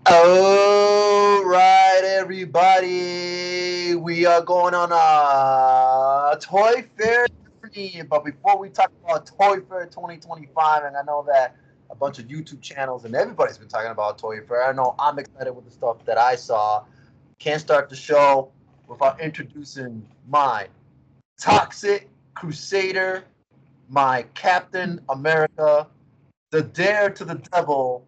All right, everybody. We are going on a Toy Fair journey. But before we talk about Toy Fair 2025, and I know that a bunch of YouTube channels and everybody's been talking about Toy Fair, I know I'm excited with the stuff that I saw. Can't start the show without introducing my Toxic Crusader, my Captain America, the Dare to the Devil,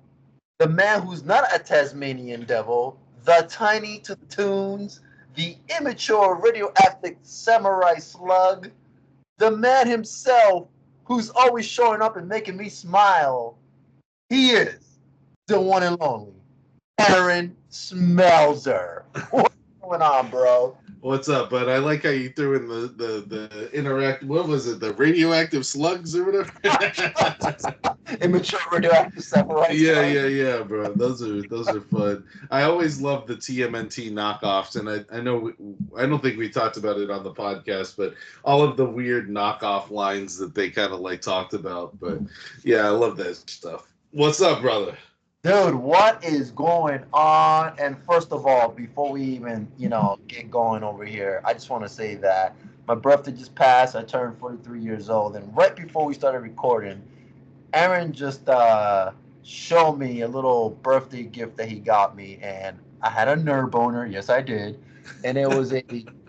the man who's not a Tasmanian devil, the tiny to the tunes, the immature radioactive samurai slug, the man himself who's always showing up and making me smile. He is the one and only Aaron Smelzer. What's going on, bro? What's up, bud? I like how you threw in the interact. What was it? The radioactive slugs or whatever. Immature radioactive samurai Yeah, slug. yeah, yeah, bro. Those are fun. I always love the TMNT knockoffs, and I know I don't think we talked about it on the podcast, but all of the weird knockoff lines that they kind of like talked about. But yeah, I love that stuff. What's up, brother? Dude, what is going on? And first of all, before we even, get going over here, I just want to say that my birthday just passed. I turned 43 years old. And right before we started recording, Aaron just showed me a little birthday gift that he got me. And I had a nerd boner. Yes, I did. And it was a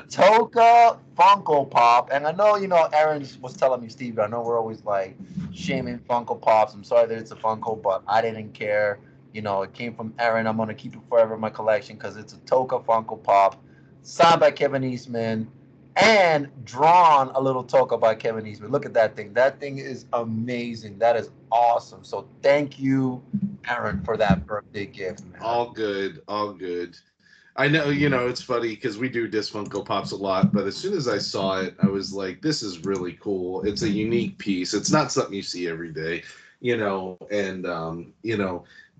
Toka Funko Pop. And I know, Aaron was telling me, Steve, I know we're always like shaming Funko Pops. I'm sorry that it's a Funko, but I didn't care. It came from Aaron. I'm gonna keep it forever in my collection because it's a Toka Funko Pop, signed by Kevin Eastman, and drawn a little Toka by Kevin Eastman. Look at that thing. That thing is amazing. That is awesome. So thank you, Aaron, for that birthday gift, man. All good, all good. I know, it's funny because we do Disc Funko Pops a lot, but as soon as I saw it, I was like, this is really cool. It's a unique piece. It's not something you see every day, and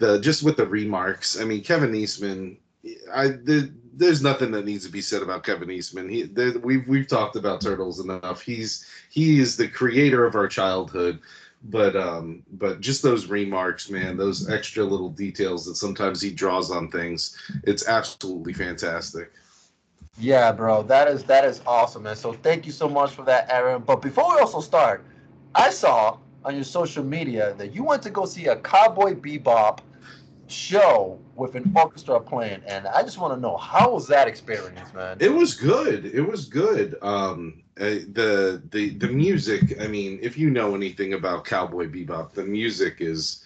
the just with the remarks. I mean, Kevin Eastman, there's nothing that needs to be said about Kevin Eastman. We've talked about Turtles enough. He is the creator of our childhood, but just those remarks, man, those extra little details that sometimes he draws on things, it's absolutely fantastic. Yeah, bro, that is awesome, man. So thank you so much for that, Aaron. But before we also start, I saw on your social media that you went to go see a Cowboy Bebop show with an orchestra playing, and I just want to know how was that experience, man? It was good. It was good. The music. I mean, if you know anything about Cowboy Bebop, the music is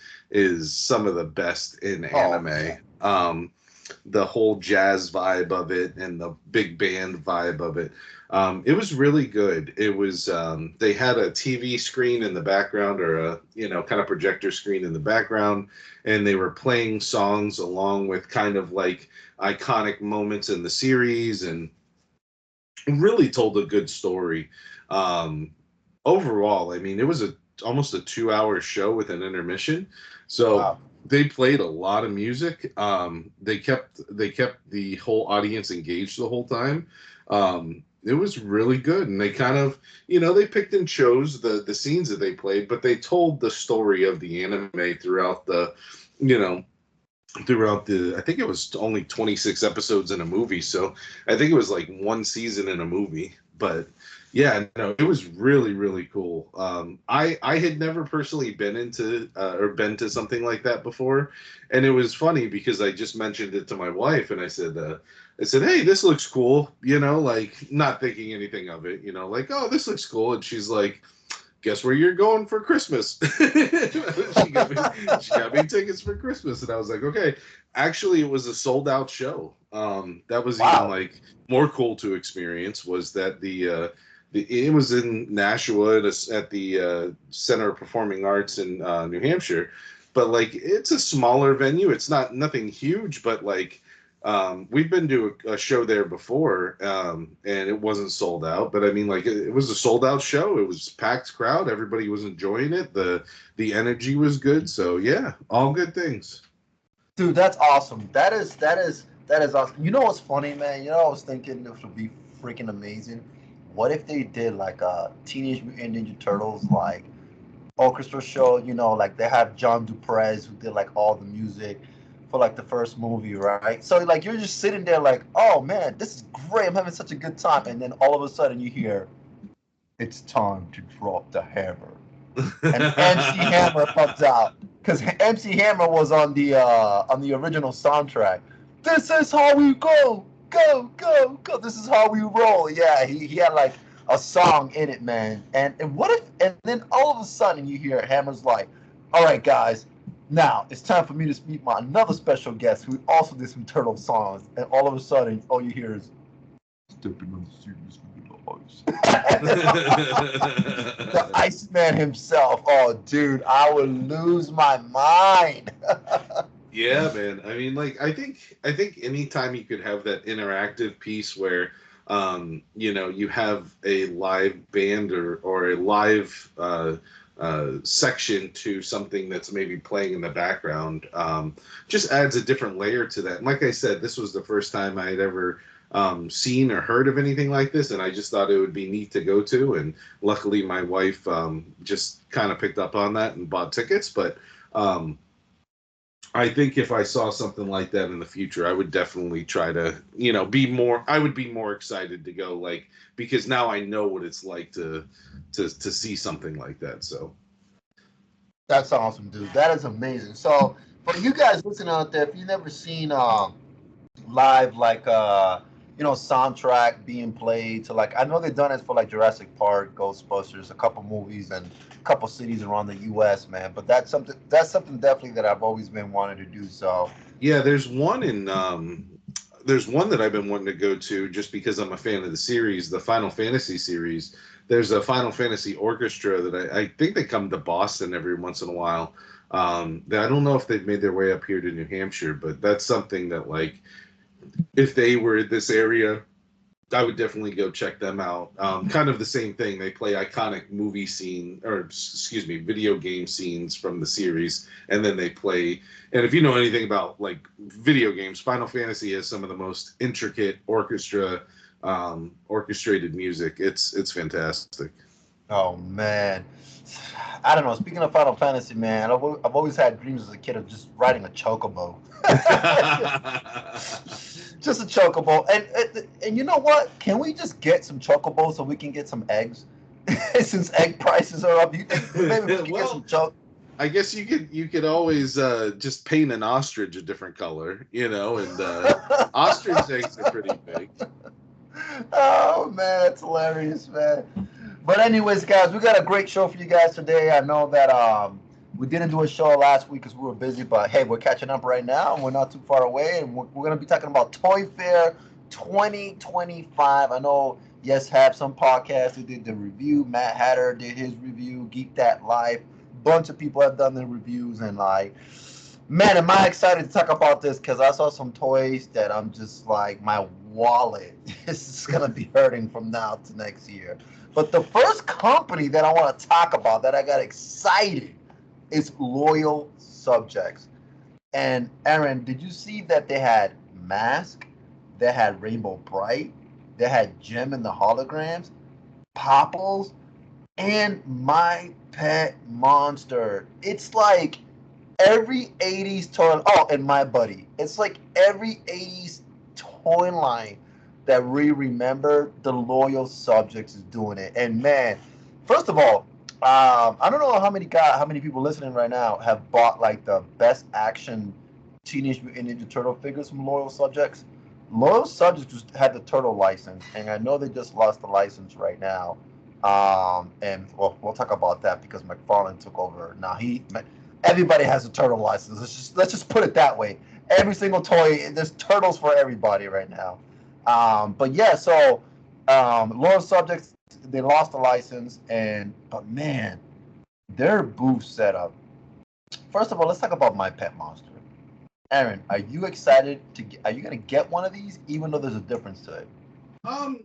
some of the best in Oh anime. yeah. The whole jazz vibe of it and the big band vibe of it. It was really good. It was they had a TV screen in the background or a kind of projector screen in the background, and they were playing songs along with kind of like iconic moments in the series and really told a good story. Um, Overall, I mean, it was a almost a 2 hour show with an intermission, so Wow. they played a lot of music. They kept the whole audience engaged the whole time. It was really good, and they kind of they picked and chose the scenes that they played, but they told the story of the anime you know throughout the I think it was only 26 episodes in a movie, so I think it was like one season in a movie. But yeah, no, it was really really cool. I had never personally been into or been to something like that before, and it was funny because I just mentioned it to my wife, and I said, hey, this looks cool, like not thinking anything of it, like, oh, this looks cool, and she's like, guess where you're going for Christmas? she got me tickets for Christmas, and I was like, okay. Actually, it was a sold out show. That was even Wow. like more cool to experience was that it was in Nashua at the Center of Performing Arts in New Hampshire, but like it's a smaller venue. It's not nothing huge, but like we've been to a show there before, and it wasn't sold out. But I mean, like it was a sold out show. It was packed crowd. Everybody was enjoying it. The energy was good. So yeah, all good things. Dude, that's awesome. That is awesome. You know what's funny, man? I was thinking this would be freaking amazing. What if they did like a Teenage Mutant Ninja Turtles like orchestra show? Like they have John Duprez who did like all the music for like the first movie, right? So like you're just sitting there like, oh man, this is great. I'm having such a good time, and then all of a sudden you hear, it's time to drop the hammer, and MC Hammer comes out because MC Hammer was on the original soundtrack. This is how we go, go, go, go. This is how we roll. Yeah, he had like a song in it, man. And what if and then all of a sudden you hear Hammer's like, all right, guys, now it's time for me to meet my another special guest who also did some Turtle songs. And all of a sudden, all you hear is stepping on the serious the Iceman himself. Oh, dude, I would lose my mind. Yeah, man. I mean, like, I think anytime you could have that interactive piece where, you have a live band or a live section to something that's maybe playing in the background, just adds a different layer to that. And like I said, this was the first time I had ever seen or heard of anything like this, and I just thought it would be neat to go to. And luckily, my wife just kind of picked up on that and bought tickets. But I think if I saw something like that in the future, I would definitely try to, be more. I would be more excited to go, like, because now I know what it's like to see something like that. So That's awesome, dude. That is amazing. So for you guys listening out there, if you've never seen live like soundtrack being played to like I know they've done it for like Jurassic Park, Ghostbusters, a couple movies and a couple cities around the US, man. But that's something definitely that I've always been wanting to do. So yeah, there's one that I've been wanting to go to just because I'm a fan of the series, the Final Fantasy series. There's a Final Fantasy orchestra that I think they come to Boston every once in a while. I don't know if they've made their way up here to New Hampshire, but that's something that, like, if they were in this area, I would definitely go check them out. Kind of the same thing. They play iconic movie scene, or excuse me, video game scenes from the series, and then they play. And if you know anything about like video games, Final Fantasy has some of the most intricate orchestrated music. It's fantastic. oh man. I don't know. Speaking of Final Fantasy, man, I've always had dreams as a kid of just riding a chocobo. Just a chocobo. And you know what? Can we just get some chocobos so we can get some eggs? Since egg prices are up, you think maybe we can get some choc? I guess you could always just paint an ostrich a different color, and ostrich eggs are pretty big. Oh man, it's hilarious, man. But anyways, guys, we got a great show for you guys today. I know that we didn't do a show last week because we were busy, but hey, we're catching up right now, and we're not too far away, and we're going to be talking about Toy Fair 2025. I know, yes, have some podcasts who did the review. Matt Hatter did his review. Geek That Life. Bunch of people have done their reviews, and like, man, am I excited to talk about this because I saw some toys that I'm just like, my wallet is going to be hurting from now to next year. But the first company that I want to talk about that I got excited is Loyal Subjects. And Aaron, did you see that they had Mask, they had Rainbow Bright, they had Gem and the Holograms, Popples, and My Pet Monster? It's like every 80s toy. Oh, and My Buddy. It's like every 80s toy line that we remember, the Loyal Subjects is doing it. And man, first of all, I don't know how many people listening right now have bought like the best action Teenage Mutant Ninja Turtle figures from Loyal Subjects. Loyal Subjects just had the Turtle license, and I know they just lost the license right now. And well, we'll talk about that because McFarlane took over. Now everybody has a Turtle license. Let's just put it that way. Every single toy, there's turtles for everybody right now. But yeah, so Loyal Subjects, they lost the license, but man, their booth setup. First of all, let's talk about My Pet Monster. Aaron, are you excited are you gonna get one of these, even though there's a difference to it? Um,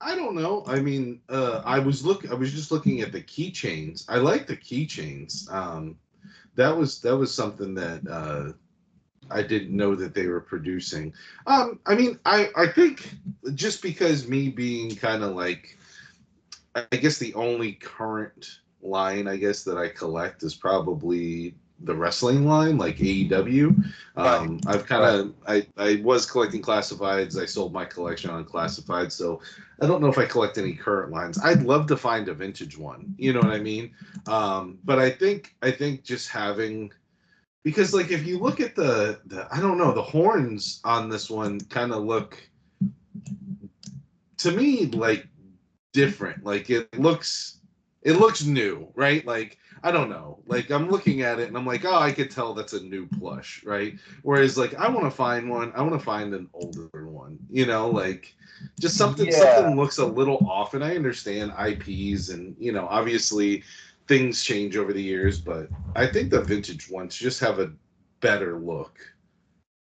I don't know. I mean, I was just looking at the keychains. I like the keychains. That was something that I didn't know that they were producing. I mean, I think just because me being kind of like, I guess the only current line, I guess, that I collect is probably the wrestling line, like AEW. Right. I've kind Right. of I was collecting classifieds. I sold my collection on classified, so I don't know if I collect any current lines. I'd love to find a vintage one. You know what I mean? But I think just having, because like if you look at the I don't know, the horns on this one kind of look to me like different. Like it looks new, right? Like I don't know. Like I'm looking at it and I'm like, oh, I could tell that's a new plush, right? Whereas like I want to find one. I want to find an older one. Like just Yeah. something looks a little off. And I understand IPs and obviously things change over the years, but I think the vintage ones just have a better look.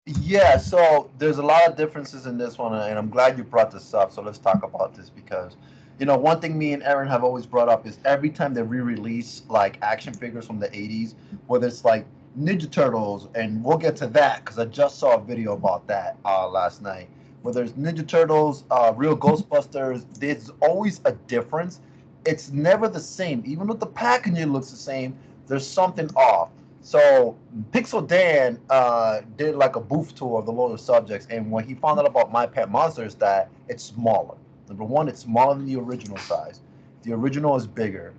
Yeah, so there's a lot of differences in this one, and I'm glad you brought this up. So let's talk about this because, one thing me and Aaron have always brought up is every time they re-release like action figures from the 80s, whether it's like Ninja Turtles, and we'll get to that because I just saw a video about that last night. Whether it's Ninja Turtles, Real Ghostbusters, there's always a difference. It's never the same. Even if the packaging looks the same, there's something off. So Pixel Dan did like a booth tour of the lower subjects, and when he found out about My Pet Monsters, that it's smaller. Number one, it's smaller than the original size. The original is bigger.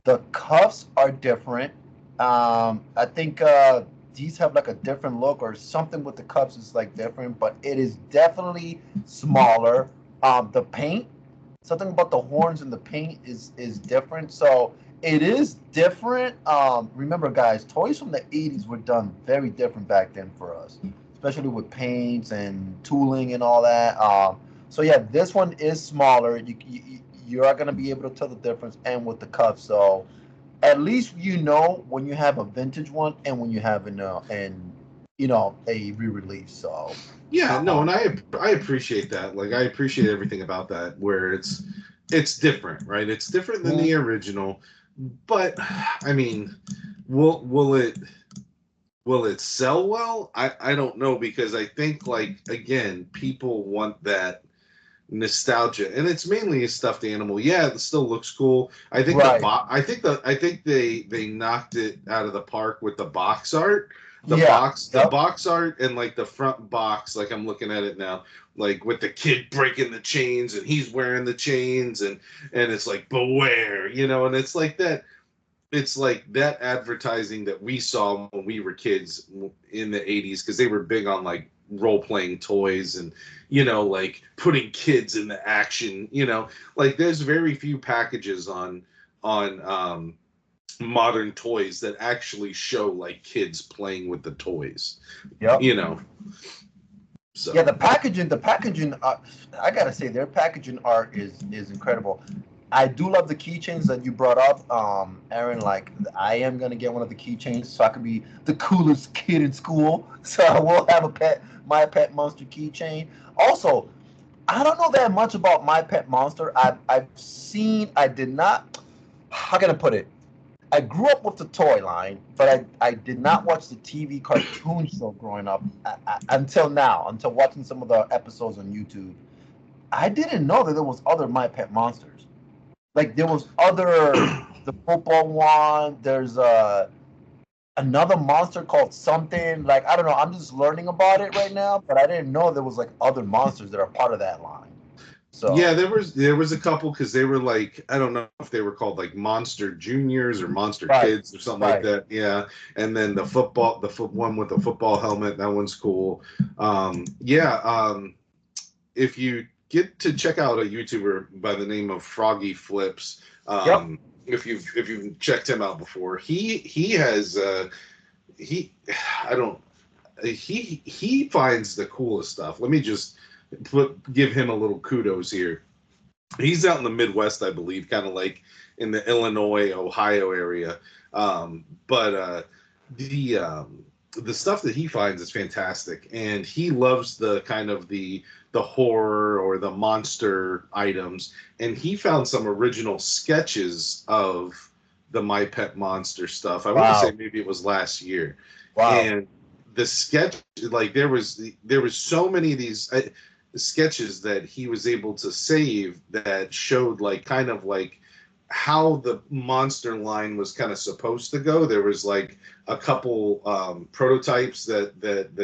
The cuffs are different. I think these have like a different look or something with the cuffs is like different, but it is definitely smaller. The paint, something about the horns and the paint is different. So it is different. Remember, guys, toys from the 80s were done very different back then for us, especially with paints and tooling and all that. So yeah, this one is smaller. You are going to be able to tell the difference, and with the cuffs. So at least when you have a vintage one and when you have a re-release. So Yeah, no, um, and I appreciate that. Like I appreciate everything about that where it's different, right? It's different than the mhm. original, but I mean, will it sell well? I don't know, because I think, like, again, people want that nostalgia, and it's mainly a stuffed animal. Yeah, it still looks cool. I think Right. I think they knocked it out of the park with the box art. Yeah. The Yep. box art, and like the front box, like I'm looking at it now, like with the kid breaking the chains and he's wearing the chains, and it's like beware, and it's like that advertising that we saw when we were kids in the 80s, because they were big on like role playing toys and like putting kids in the action. Like there's very few packages on modern toys that actually show like kids playing with the toys Yep. you know Yeah, so the packaging. I gotta say, their packaging art is incredible. I do love the keychains that you brought up, Aaron. Like, I am gonna get one of the keychains so I can be the coolest kid in school. So I will have my pet monster keychain. Also, I don't know that much about my pet monster. I've seen. I did not. How can I put it? I grew up with the toy line, but I did not watch the TV cartoon show growing up until now, until watching some of the episodes on YouTube. I didn't know that there was other My Pet Monsters. Like there was other the football one. There's another monster called something. Like I don't know. I'm just learning about it right now, but I didn't know there was like other monsters that are part of that line. yeah, So there was a couple, because they were like, I don't know if they were called like Monster Juniors or Monster right, Kids or something like right. that. Yeah, and then the one with the football helmet, that one's cool. Yeah, if you get to check out a YouTuber by the name of Froggy Flips, Yep. if you've checked him out before, he has he I don't he finds the coolest stuff. Let me just give him a little kudos here. He's out in the Midwest, I believe, kind of like in the Illinois, Ohio area. But the stuff that he finds is fantastic, and he loves the kind of the horror or the monster items. And he found some original sketches of the My Pet Monster stuff. I want to say Wow. maybe it was last year, Wow. and the sketch, like there was so many of these sketches that he was able to save that showed like kind of like how the monster line was kind of supposed to go. There was like a couple prototypes that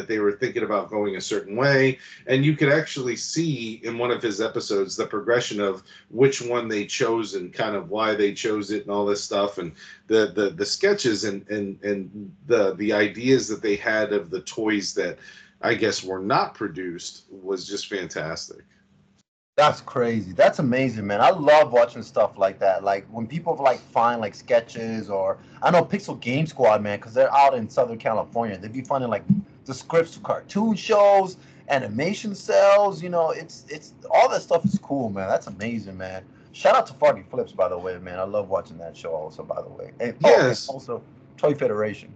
they were thinking about going a certain way, and you could actually see in one of his episodes the progression of which one they chose and kind of why they chose it and all this stuff, and the sketches and the ideas that they had of the toys that I guess were not produced was just fantastic. That's crazy. That's amazing, man. I love watching stuff like that. Like when people like find like sketches, or I know Pixel Game Squad, man, because they're out in Southern California. They be finding like the scripts to cartoon shows, animation cells. You know, it's all that stuff is cool, man. That's amazing, man. Shout out to Foggy Flips, by the way, man. I love watching that show, also, by the way. And, oh, and Yes. also Toy Federation.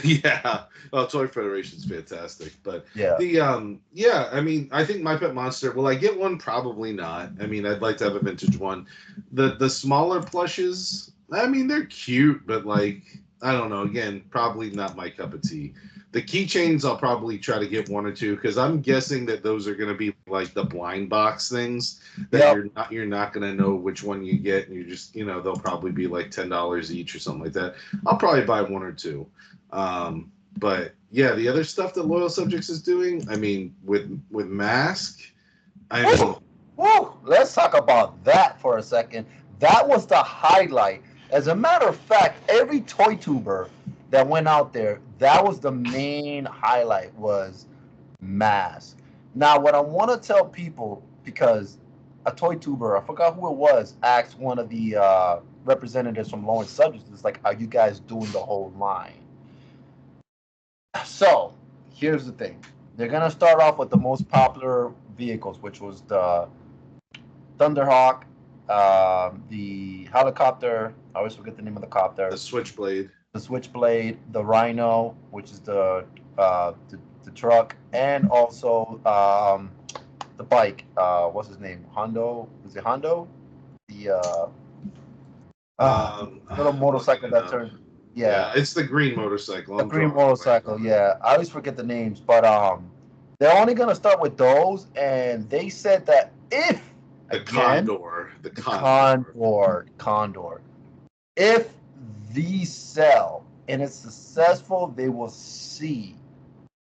Yeah, well, Toy Federation's fantastic, but Yeah. yeah, I mean, I think My Pet Monster. Will I get one? Probably not. I mean, I'd like to have a vintage one. The smaller plushes, I mean, they're cute, but like, I don't know. Again, probably not my cup of tea. The keychains, I'll probably try to get one or two because I'm guessing that those are going to be like the blind box things that Yep. you're not going to know which one you get, and you just they'll probably be like $10 each or something like that. I'll probably buy one or two. But yeah, the other stuff that Loyal Subjects is doing, I mean, with Mask, I mean, Woo! Woo! Let's talk about that for a second. That was the highlight. As a matter of fact, every toy tuber that went out there, that was the main highlight, was Mask. Now, what I want to tell people, because a toy tuber, I forgot who it was, asked one of the representatives from Loyal Subjects, it's like, are you guys doing the whole line? So here's the thing. They're gonna start off with the most popular vehicles, which was the Thunderhawk, the helicopter. I always forget the name of the the copter. Switchblade. The Switchblade, the Rhino, which is the truck, and also the bike. What's his name? Hondo. Is it Hondo? The little I'm looking motorcycle it that up. turns. Yeah, Yeah, it's the green motorcycle. the I'm green drawing a blank motorcycle. on it. Yeah, I always forget the names, but they're only gonna start with those, and they said that if The again Condor. The the Condor. Condor, if these sell and it's successful, they will see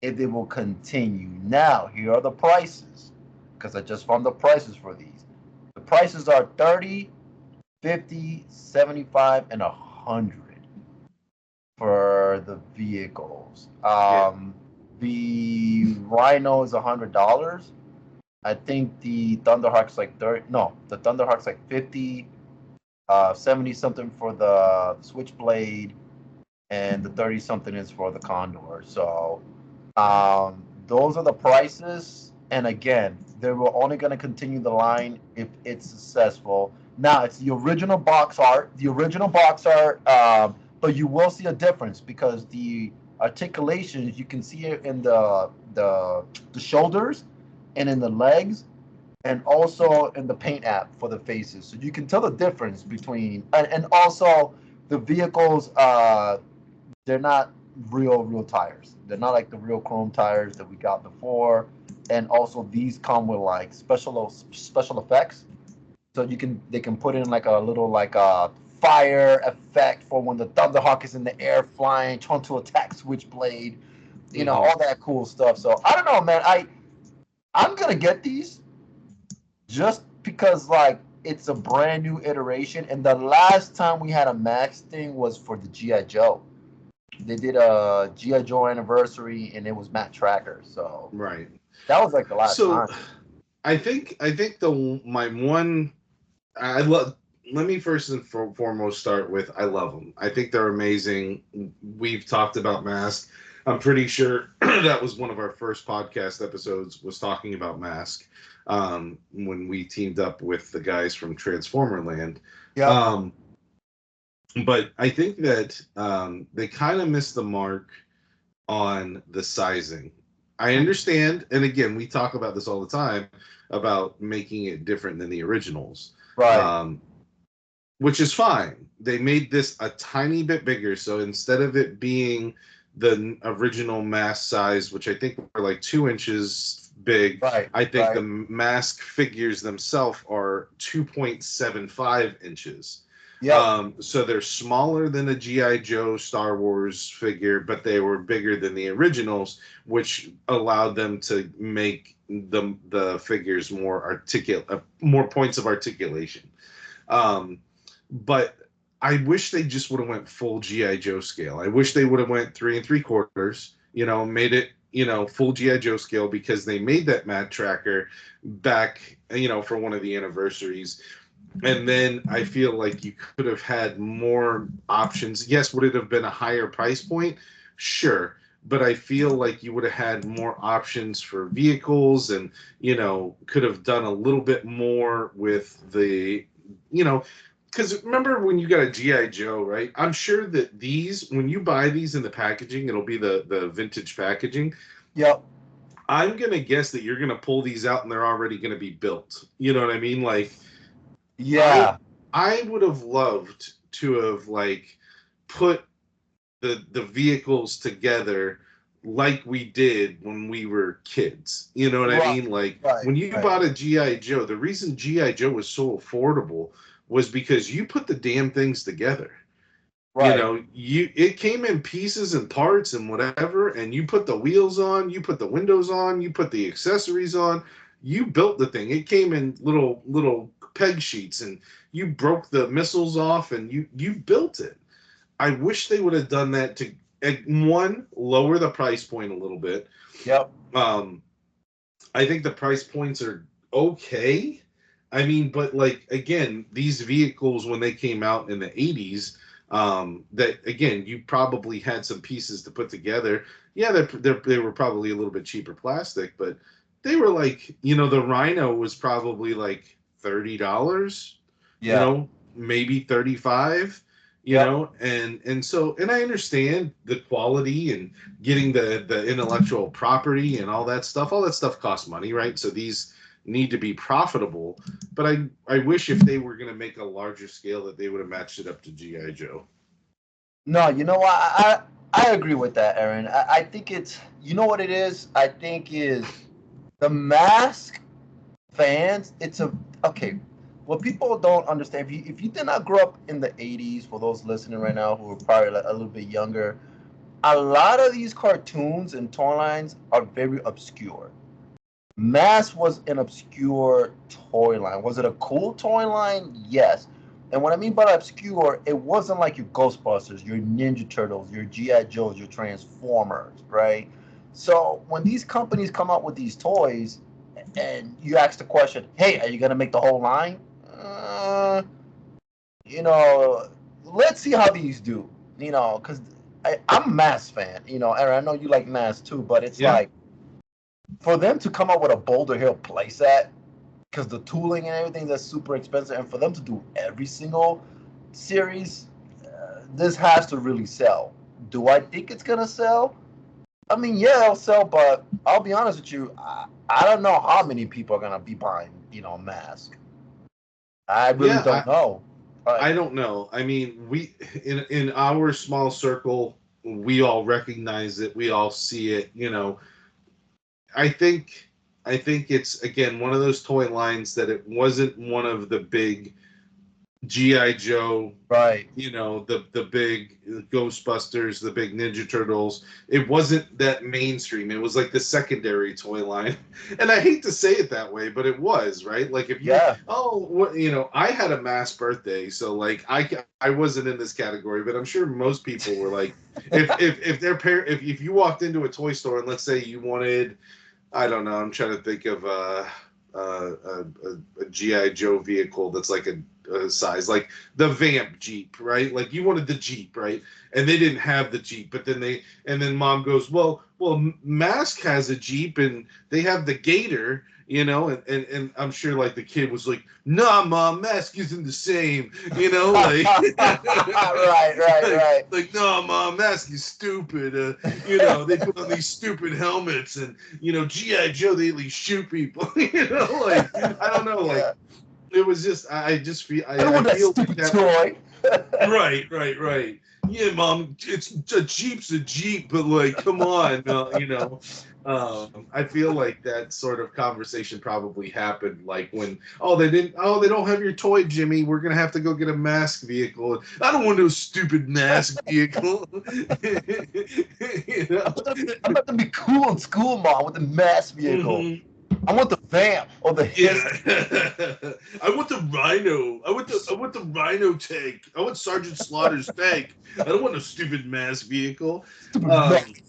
if they will continue. Now, here are the prices, because I just found the prices for these. The prices are 30, 50, 75, and 100 for the vehicles. Yeah. The Rhino is $100. I think the Thunderhawk's like 30. No, the Thunderhawk's like 50, 70 something for the Switchblade, and the 30 something is for the Condor. So those are the prices. And again, they were only going to continue the line if it's successful. Now it's the original box art, but you will see a difference because the articulations, you can see it in the shoulders and in the legs, and also in the paint app for the faces, so you can tell the difference between, and also the vehicles. They're not real tires. They're not like the real chrome tires that we got before. And also these come with like special effects. So they can put in like a little like a fire effect for when the Thunderhawk is in the air flying, trying to attack Switchblade. You know, Hmm. all that cool stuff. So I don't know, man. I'm gonna get these just because like it's a brand new iteration. And the last time we had a Max thing was for the GI Joe. They did a GI Joe anniversary, and it was Matt Tracker. So Right. that was like the last So time. I think the my one I love. Let me first and foremost start with I love them. I think they're amazing. We've talked about Mask. I'm pretty sure that was one of our first podcast episodes was talking about Mask when we teamed up with the guys from Transformer Land. Yep. Um, but I think that they kind of missed the mark on the sizing. I understand, and again, we talk about this all the time about making it different than the originals, Right. um, which is fine. They made this a tiny bit bigger, so instead of it being the original mask size, which I think were like 2 inches big, Right. I think the Right. mask figures themselves are 2.75 inches. Yep. So they're smaller than a GI Joe Star Wars figure, but they were bigger than the originals, which allowed them to make the figures more articulate, more points of articulation. Um, but I wish they just would have went full GI Joe scale. I wish they would have went 3 3/4. Made it full GI Joe scale, because they made that Matt tracker back for one of the anniversaries. And then I feel like you could have had more options. Yes, would it have been a higher price point? Sure. But I feel like you would have had more options for vehicles, and, could have done a little bit more with the, because remember when you got a GI Joe, right? I'm sure that these, when you buy these in the packaging, it'll be the vintage packaging. Yep. I'm gonna guess that you're gonna pull these out and they're already gonna be built. You know what I mean? Like, Yeah. I would have loved to have put the vehicles together like we did when we were kids. You know what I Right. mean? Like, Right. when you Right. bought a GI Joe, the reason GI Joe was so affordable was because you put the damn things together. Right. It came in pieces and parts and whatever, and you put the wheels on, you put the windows on, you put the accessories on, you built the thing. It came in little peg sheets, and you broke the missiles off, and you built it. I wish they would have done that to, one, lower the price point a little bit. Yep. I think the price points are okay. I mean, but again, these vehicles, when they came out in the 80s, that again, you probably had some pieces to put together. Yeah, they were probably a little bit cheaper plastic, but they were the Rhino was probably $30, Yeah. maybe 35, Yep. and I understand the quality and getting the intellectual property and all that stuff. All that stuff costs money, right? So these need to be profitable. But I wish if they were going to make a larger scale that they would have matched it up to GI Joe. No, you know what? I agree with that, Aaron. I think it's, you know what it is. I think is the Mask fans. It's a okay. What people don't understand, if you did not grow up in the '80s, for those listening right now who are probably a little bit younger, a lot of these cartoons and toy lines are very obscure. Mask was an obscure toy line. Was it a cool toy line? Yes. And what I mean by obscure, it wasn't like your Ghostbusters, your Ninja Turtles, your G.I. Joes, your Transformers, right? So when these companies come out with these toys and you ask the question, hey, are you going to make the whole line? You know, let's see how these do, because I'm a Mask fan, Aaron, I know you like Mask too, but it's Yeah. like, for them to come up with a Boulder Hill playset, because the tooling and everything that's super expensive, and for them to do every single series, this has to really sell. Do I think it's gonna sell? I mean, yeah, it'll sell, but I'll be honest with you, I don't know how many people are gonna be buying, Mask. I really Yeah, don't know. I don't know. I mean, we in our small circle, we all recognize it. We all see it. I think I think it's again one of those toy lines that it wasn't one of the big GI Joe, Right. the big Ghostbusters, the big Ninja Turtles. It wasn't that mainstream. It was like the secondary toy line. And I hate to say it that way, but it was, right? Like if you Yeah. I had a mass birthday, so I wasn't in this category, but I'm sure most people were like if their parent if you walked into a toy store and let's say you wanted, I don't know, I'm trying to think of a GI Joe vehicle that's like a size like the Vamp Jeep, right? Like you wanted the Jeep, right? And they didn't have the Jeep, but then mom goes, well, Mask has a Jeep and they have the Gator, and I'm sure like the kid was like, nah, mom, Mask isn't the same, like Right, right, like no, mom, Mask is stupid. They put on these stupid helmets, and GI Joe, they at least shoot people. Like I don't know, like yeah. it was just I just feel I don't I want that feel like stupid that. toy. Right. Yeah, mom, it's a Jeep's a Jeep, but like, come on, I feel like that sort of conversation probably happened like when, they don't have your toy, Jimmy. We're gonna have to go get a mask vehicle. I don't want no stupid mask vehicle. I'm about to be cool in school, Mom, with the mass vehicle. Mhm. I want the vamp or the Yeah, hiss. I want the Rhino. I want the Rhino tank. I want Sergeant Slaughter's tank. I don't want a stupid mass vehicle. Stupid Um, mask.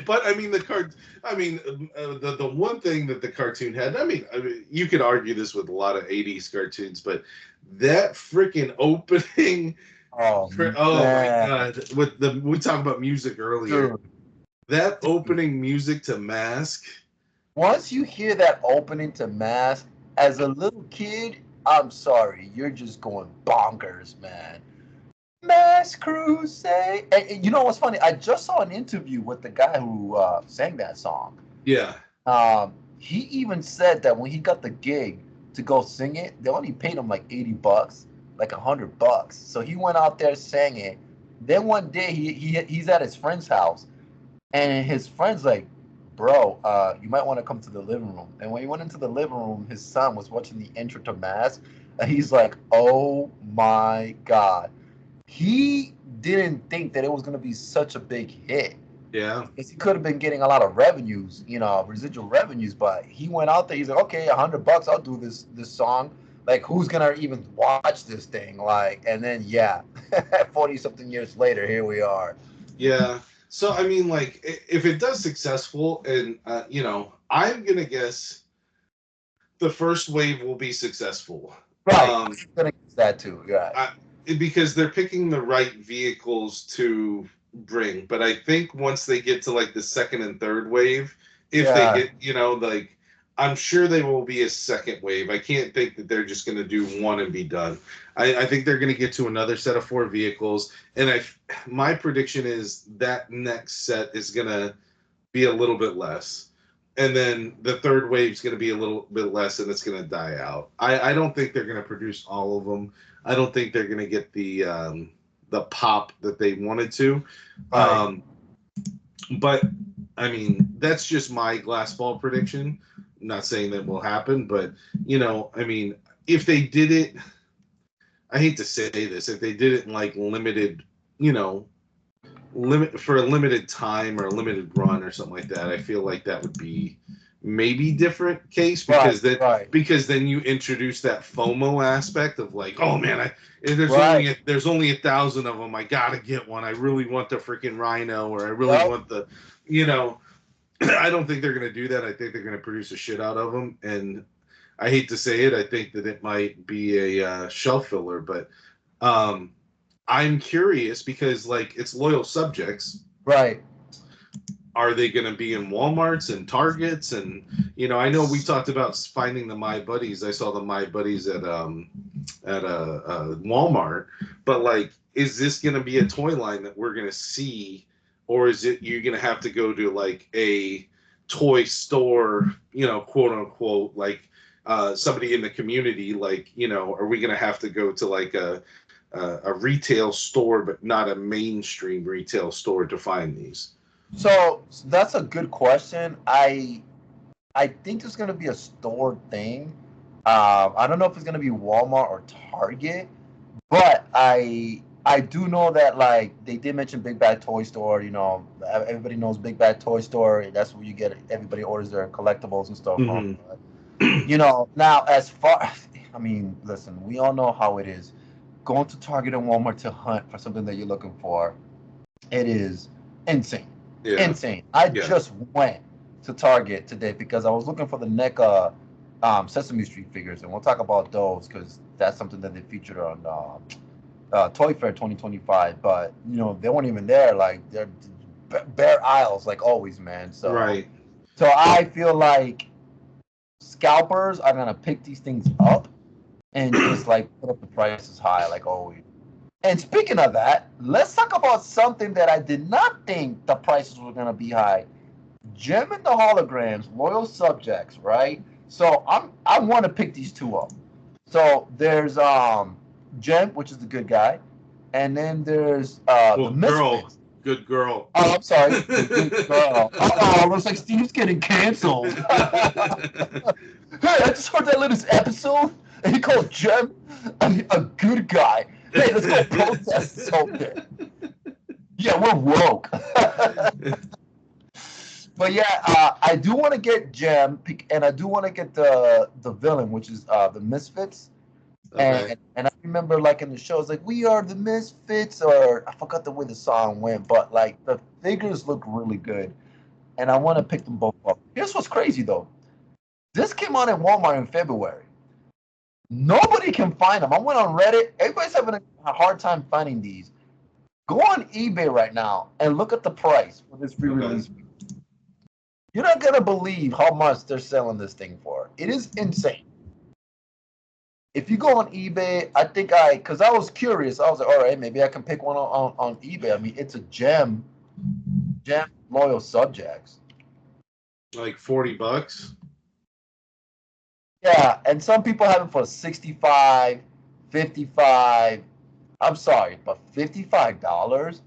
but I mean the one thing that the cartoon had. I mean, you could argue this with a lot of '80s cartoons, but that freaking opening. Oh Oh my man, god! We talked about music earlier. dude. That opening music to Mask. Once you hear that opening to Mask, as a little kid, I'm sorry, you're just going bonkers, man. Mass Crusade. And you know what's funny? I just saw an interview with the guy who sang that song. Yeah, He even said that when he got the gig to go sing it, they only paid him like $80, like $100. So he went out there, sang it. Then one day he's at his friend's house, and his friend's like, "Bro, you might want to come to the living room." And when he went into the living room, his son was watching the intro to Mask, and he's like, "Oh my god!" He didn't think that it was going to be such a big hit. yeah. Because he could have been getting a lot of revenues, residual revenues, but he went out there. He's like, okay, $100, I'll do this song. Like, who's gonna even watch this thing? Like, and then yeah, 40 something years later, here we are. Yeah. So I mean, like, if it does successful, and I'm gonna guess the first wave will be successful. Right, I'm Um, gonna use that too. Right, I, because they're picking the right vehicles to bring. But I think once they get to like the second and third wave, if they yeah, get, like, I'm sure they will be a second wave. I can't think that they're just going to do one and be done. I think they're going to get to another set of 4 vehicles, and my prediction is that next set is going to be a little bit less. And then the third wave is going to be a little bit less, and it's going to die out. I don't think they're going to produce all of them. I don't think they're going to get the pop that they wanted to. right. Um, but I mean, that's just my glass ball prediction. I'm not saying that will happen, but I mean, if they did it, I hate to say this, if they did it in like limited, you know, limit for a limited time or a limited run or something like that, I feel like that would be maybe different case, Right, right, because then you introduce that FOMO aspect of like, oh man, right. there's only 1,000 of them. I gotta get one. I really want the freaking Rhino, or I really Yep. want the, you know. I don't think they're gonna do that. I think they're gonna produce a shit out of them, and I hate to say it, I think that it might be a shelf filler, but um, I'm curious because like it's loyal subjects. Right. Are they going to be in Walmarts and Targets? And I know we talked about finding the My Buddies. I saw the My Buddies at a Walmart, but like, is this going to be a toy line that we're going to see, or is it you're going to have to go to like a toy store, quote unquote, like somebody in the community, like are we going to have to go to like a retail store, but not a mainstream retail store to find these? So that's a good question. I think there's gonna be a store thing. I don't know if it's gonna be Walmart or Target, but I do know that like they did mention Big Bad Toy Store. Everybody knows Big Bad Toy Store. That's where you get everybody orders their collectibles and stuff from. Mm-hmm. But, now as far, I mean, listen, we all know how it is. Going to Target and Walmart to hunt for something that you're looking for, it is insane. Yeah. Insane. I Yeah. just went to Target today because I was looking for the NECCA Sesame Street figures, and we'll talk about those because that's something that they featured on Toy Fair 2025. But they weren't even there. Like they're bare aisles, like always, man. So, Right. so I feel like scalpers are gonna pick these things up and just like put up the prices high, like always. And speaking of that, let's talk about something that I did not think the prices were gonna be high. Gem and the holograms, loyal subjects, right? So I want to pick these two up. So there's Gem, which is the good guy, and then there's the girl, Misfits. good girl. Oh, I'm sorry, the good girl. Oh, looks like Steve's getting canceled. Hey, I just heard that latest episode, and he called Jem a good guy. Hey, let's go protest this whole thing. Yeah, we're woke. But yeah, I do want to get Jem, and I do want to get the villain, which is the Misfits. Okay. And I remember like in the shows, like we are the Misfits, or I forgot the way the song went, but like the figures look really good, and I want to pick them both up. Here's what's crazy though: this came out in Walmart in February. Nobody can find them. I went on Reddit. Everybody's having a hard time finding these. Go on eBay right now and look at the price for this re-release. Okay. You're not gonna believe how much they're selling this thing for. It is insane. If you go on eBay, I think because I was curious, I was like, all right, maybe I can pick one on eBay. I mean, it's a gem loyal subjects. Like $40. Yeah, and some people have it for 65, 55. I'm sorry, but $55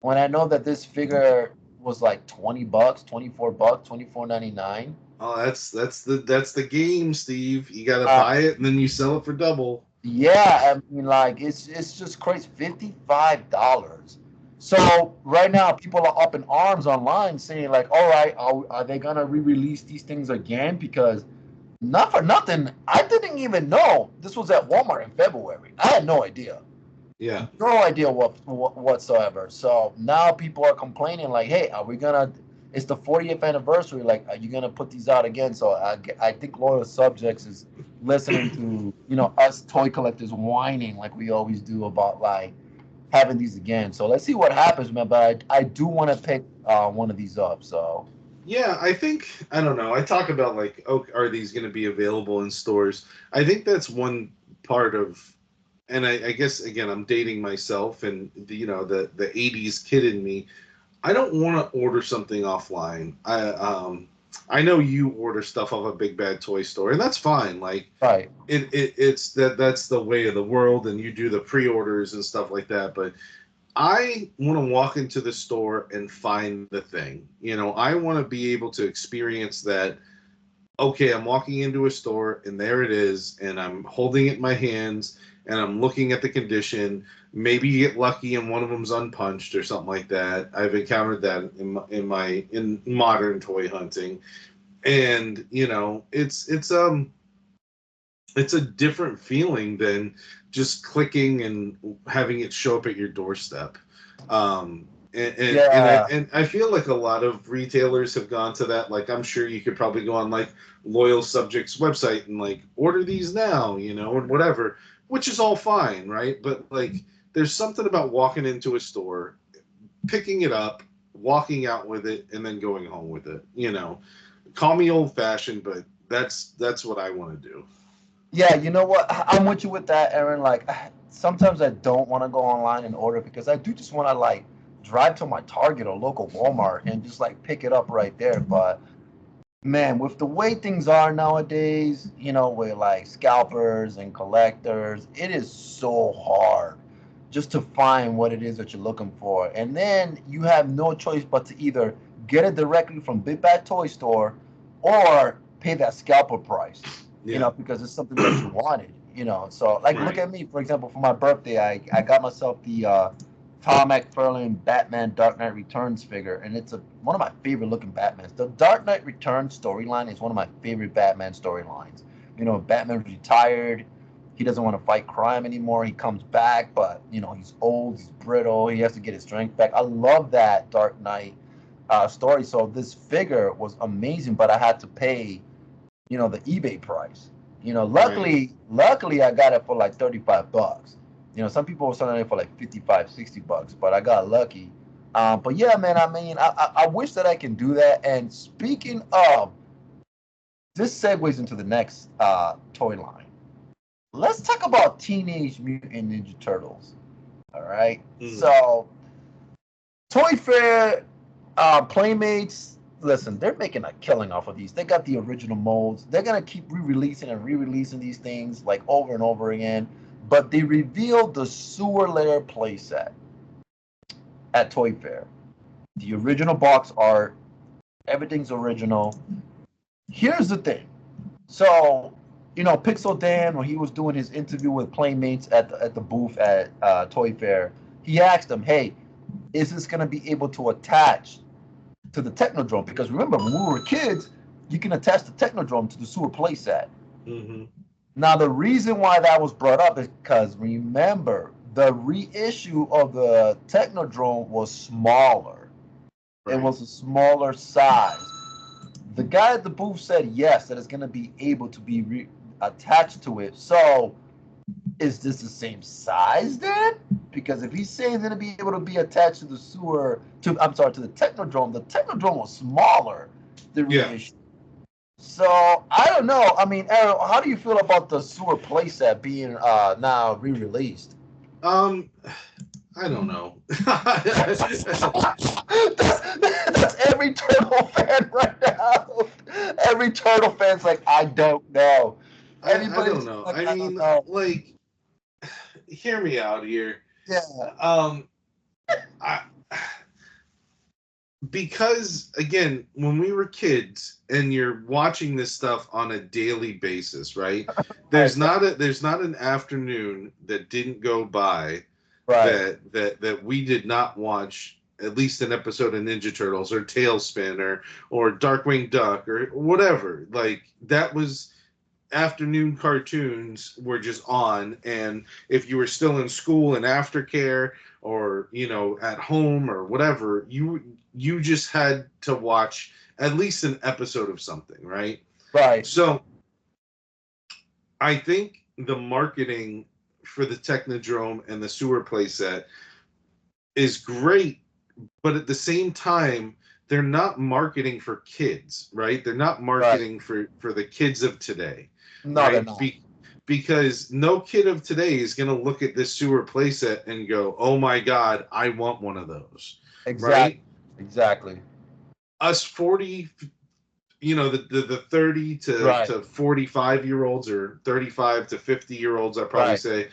when I know that this figure was like $20, $24, $24.99. Oh, that's the game, Steve. You gotta Uh, buy it and then you sell it for double. yeah, I mean, like it's just crazy. $55. So right now, people are up in arms online saying like, all right, are they gonna re-release these things again? Because not for nothing, I didn't even know this was at Walmart in February. I had no idea. Yeah. No idea whatsoever. So now people are complaining like, hey, are we gonna? It's the 40th anniversary. Like, are you gonna put these out again? So I think loyal subjects is listening to us toy collectors whining like we always do about like having these again. So let's see what happens, man. But I do want to pick one of these up. So Yeah, I don't know. I talk about like, oh, are these going to be available in stores? I think that's one part of, and I guess again, I'm dating myself and the '80s kid in me. I don't want to order something offline. I know you order stuff off a big bad toy store, and that's fine. Like right, that's the way of the world, and you do the pre-orders and stuff like that. But I want to walk into the store and find the thing. I want to be able to experience that. Okay, I'm walking into a store and there it is, and I'm holding it in my hands and I'm looking at the condition. Maybe you get lucky and one of them's unpunched or something like that. I've encountered that in modern toy hunting, and it's a different feeling than just clicking and having it show up at your doorstep. yeah, And I feel like a lot of retailers have gone to that. Like, I'm sure you could probably go on like Loyal Subjects website and like order these now, and whatever, which is all fine, right? But like, there's something about walking into a store, picking it up, walking out with it, and then going home with it. Call me old fashioned, but that's what I want to do. yeah. You know what? I'm with you with that, Aaron. Like sometimes I don't want to go online and order because I do just want to like drive to my Target or local Walmart and just like pick it up right there. But man, with the way things are nowadays, with like scalpers and collectors, it is so hard just to find what it is that you're looking for. And then you have no choice but to either get it directly from Big Bad Toy Store or pay that scalper price, Yeah. because it's something that you wanted. So like look Right. at me, for example, for my birthday, I got myself the Tom McFarlane Batman Dark Knight Returns figure, and it's one of my favorite looking Batmans. The Dark Knight Returns storyline is one of my favorite Batman storylines. Batman's retired. He doesn't want to fight crime anymore. He comes back, but he's old, he's brittle. He has to get his strength back. I love that Dark Knight story. So this figure was amazing, but I had to pay, the eBay price. Right. Luckily, I got it for like $35. Some people were selling it for like 55, $60, but I got lucky. But yeah, man, I mean, I wish that I can do that. And speaking of, this segues into the next toy line. Let's talk about Teenage Mutant Ninja Turtles. All right. Mm. So, Toy Fair, Playmates, listen, they're making a killing off of these. They got the original molds. They're gonna keep re-releasing and re-releasing these things like over and over again. but they revealed the sewer layer playset at Toy Fair. The original box art, everything's original. Here's the thing. So, Pixel Dan, when he was doing his interview with Playmates at the booth at Toy Fair, he asked him, hey, is this going to be able to attach to the Technodrome? Because remember, when we were kids, you can attach the Technodrome to the sewer playset. Mm-hmm. Now, the reason why that was brought up is because, remember, the reissue of the Technodrome was smaller. Right. It was a smaller size. The guy at the booth said yes, that it's going to be able to be attached to it. So, is this the same size then? Because if he's saying it's going to be able to be attached to the to the Technodrome was smaller than reissue. So I don't know. I mean, Aaron, how do you feel about the sewer playset being now re-released? I don't know. that's every Turtle fan right now. Every Turtle fan's like, I don't know. I don't know. Like, I mean, like, hear me out here. Yeah. Because again, when we were kids and you're watching this stuff on a daily basis, right? There's not an afternoon that didn't go by that we did not watch at least an episode of Ninja Turtles or Tailspin or Darkwing Duck or whatever. Like, that was afternoon cartoons were just on, and if you were still in school and aftercare or at home or whatever, you just had to watch at least an episode of something, right? So I think the marketing for the Technodrome and the sewer playset is great, but at the same time they're not marketing for kids, right? They're not marketing for the kids of today. No, right? They're not. Because no kid of today is going to look at this sewer playset and go, "Oh my God, I want one of those." Right? Exactly. Us 40, the 30 to 45-year-olds or 35 to 50-year-olds, I probably say,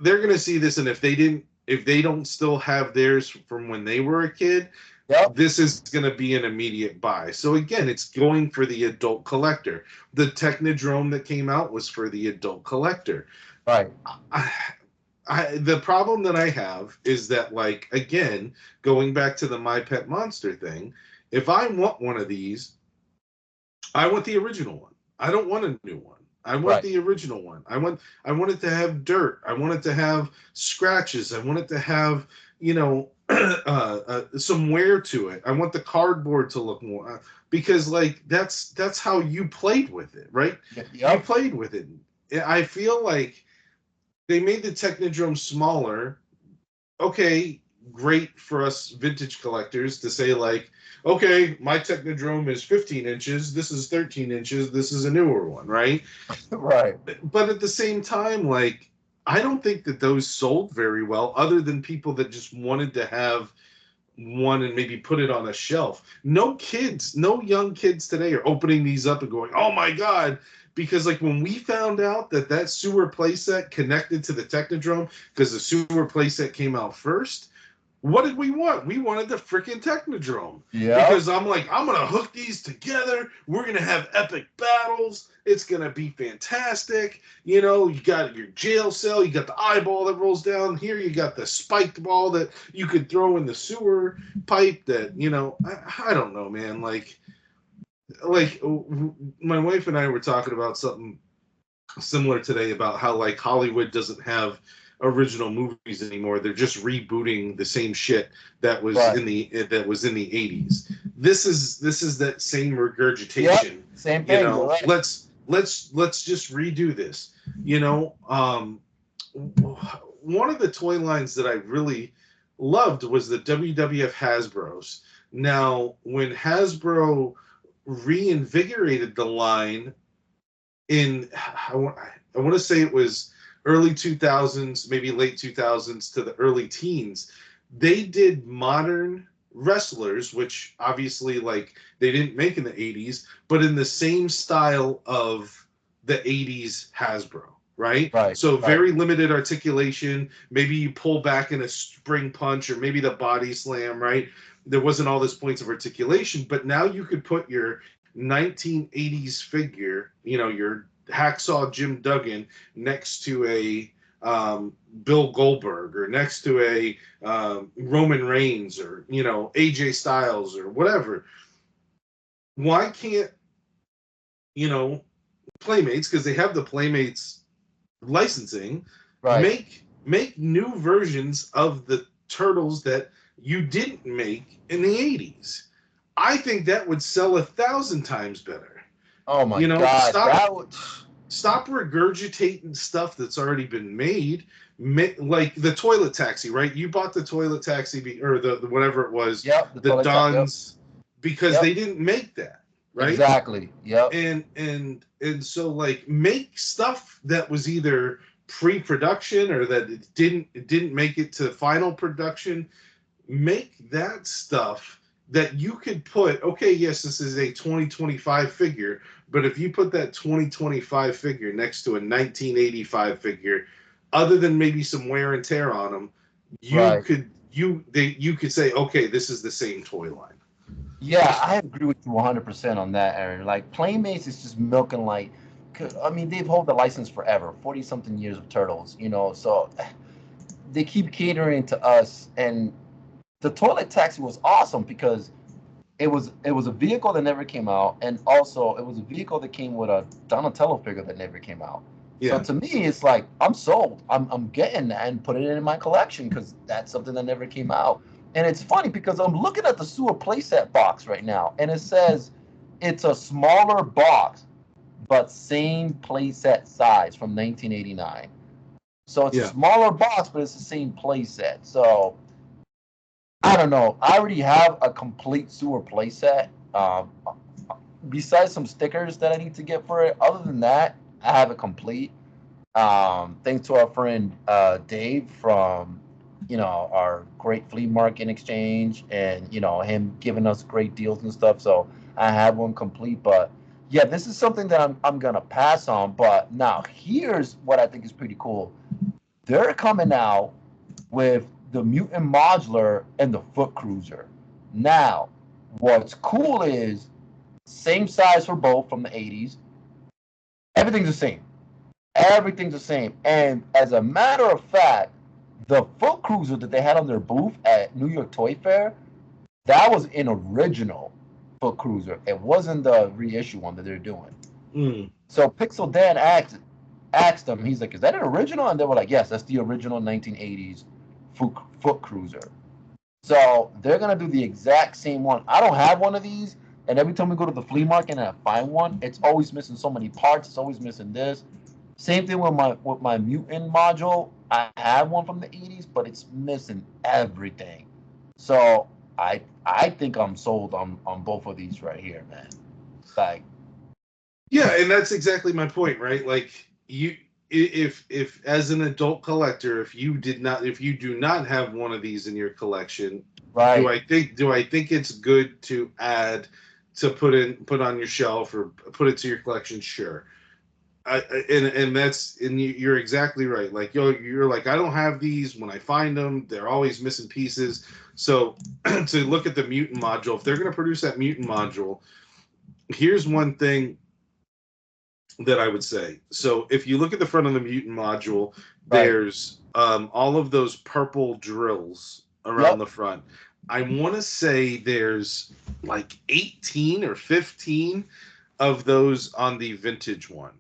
they're going to see this, and if they don't still have theirs from when they were a kid, this is going to be an immediate buy. So again, it's going for the adult collector. The Technodrome that came out was for the adult collector. Right. The problem that I have is that, like, again, going back to the My Pet Monster thing, if I want one of these, I want the original one. I don't want a new one. I want the original one. I want it to have dirt. I want it to have scratches. I want it to have, some wear to it. I want the cardboard to look more because, like, that's how you played with it, right? Yep. You played with it. I feel like they made the Technodrome smaller. Okay, great for us vintage collectors to say, like, okay, my Technodrome is 15 inches. This is 13 inches. This is a newer one, right? Right. But at the same time, like, I don't think that those sold very well, other than people that just wanted to have one and maybe put it on a shelf. No young kids today are opening these up and going, "Oh my God." Because, like, when we found out that sewer playset connected to the Technodrome, because the sewer playset came out first, what did we want? We wanted the freaking Technodrome. Yeah. Because I'm like, I'm going to hook these together. We're going to have epic battles. It's going to be fantastic. You got your jail cell. You got the eyeball that rolls down. Here you got the spiked ball that you could throw in the sewer pipe that, I don't know, man. Like, my wife and I were talking about something similar today about how, like, Hollywood doesn't have original movies anymore. They're just rebooting the same shit that was in the 80s. This is that same regurgitation. Yep, same thing. Right. Let's just redo this. One of the toy lines that I really loved was the WWF Hasbro's. Now, when Hasbro reinvigorated the line in, I want to say it was early 2000s, maybe late 2000s to the early teens, they did modern wrestlers, which obviously, like, they didn't make in the 80s, but in the same style of the 80s Hasbro, right? Right. So Right. very limited articulation. Maybe you pull back in a spring punch, or maybe the body slam, right? There wasn't all those points of articulation, but now you could put your 1980s figure, your hacksaw Jim Duggan, next to a Bill Goldberg, or next to a Roman Reigns, or AJ Styles, or whatever. Why can't you know Playmates, because they have the Playmates licensing, Right. make new versions of the turtles that you didn't make in the 80s? I think that would sell 1,000 times better. Oh my You know, God, stop that would. stop regurgitating stuff that's already been made. Like the toilet taxi, right? You bought the toilet taxi, or the whatever it was, Yep. The the toilet tap. Yep. Don's, because Yep. they didn't make that, right? Exactly. Yep. And so, like, make stuff that was either pre-production, or that it didn't make it to final production. Make that stuff that you could put, okay, yes, this is a 2025 figure, but if you put that 2025 figure next to a 1985 figure, other than maybe some wear and tear on them, Right. you could say, okay, this is the same toy line. Yeah, I agree with you 100% on that, Aaron. Like Playmates is just milking like, I mean, they've held the license forever, 40 something years of Turtles, so they keep catering to us. And the toilet taxi was awesome because it was a vehicle that never came out, and also it was a vehicle that came with a Donatello figure that never came out. So Yeah. to me, it's like I'm sold. I'm getting that and put it in my collection because that's something that never came out. And it's funny because I'm looking at the sewer playset box right now, and it says it's a smaller box, but same playset size from 1989. So it's a Yeah. smaller box, but it's the same playset. So I don't know. I already have a complete sewer playset. Besides some stickers that I need to get for it, other than that, I have it complete. Thanks to our friend Dave from our great flea market exchange, and him giving us great deals and stuff. So I have one complete. But yeah, this is something that I'm gonna pass on. But now here's what I think is pretty cool. They're coming out with the Mutant Modular and the Foot Cruiser. Now, what's cool is same size for both from the 80s. Everything's the same. Everything's the same. And as a matter of fact, the Foot Cruiser that they had on their booth at New York Toy Fair, that was an original Foot Cruiser. It wasn't the reissue one that they're doing. Mm. So Pixel Dan asked them, he's like, "Is that an original?" And they were like, "Yes, that's the original 1980s Foot Cruiser." So they're gonna do the exact same one. I don't have one of these, and every time we go to the flea market and I find one, it's always missing so many parts. It's always missing this. Same thing with my mutant module. I have one from the 80s, but it's missing everything. So I think I'm sold on both of these right here, man. Like, Yeah, and that's exactly my point, right? Like, if as an adult collector, if you do not have one of these in your collection, do right, I think it's good to add, to put on your shelf, or put it to your collection? Sure. And you're exactly right. Like, you're like, I don't have these. When I find them, they're always missing pieces. So to look at the mutant module, if they're going to produce that mutant module, here's one thing that I would say. So if you look at the front of the mutant module, right. there's all of those purple drills around Yep. the front. I want to say there's like 18 or 15 of those on the vintage one.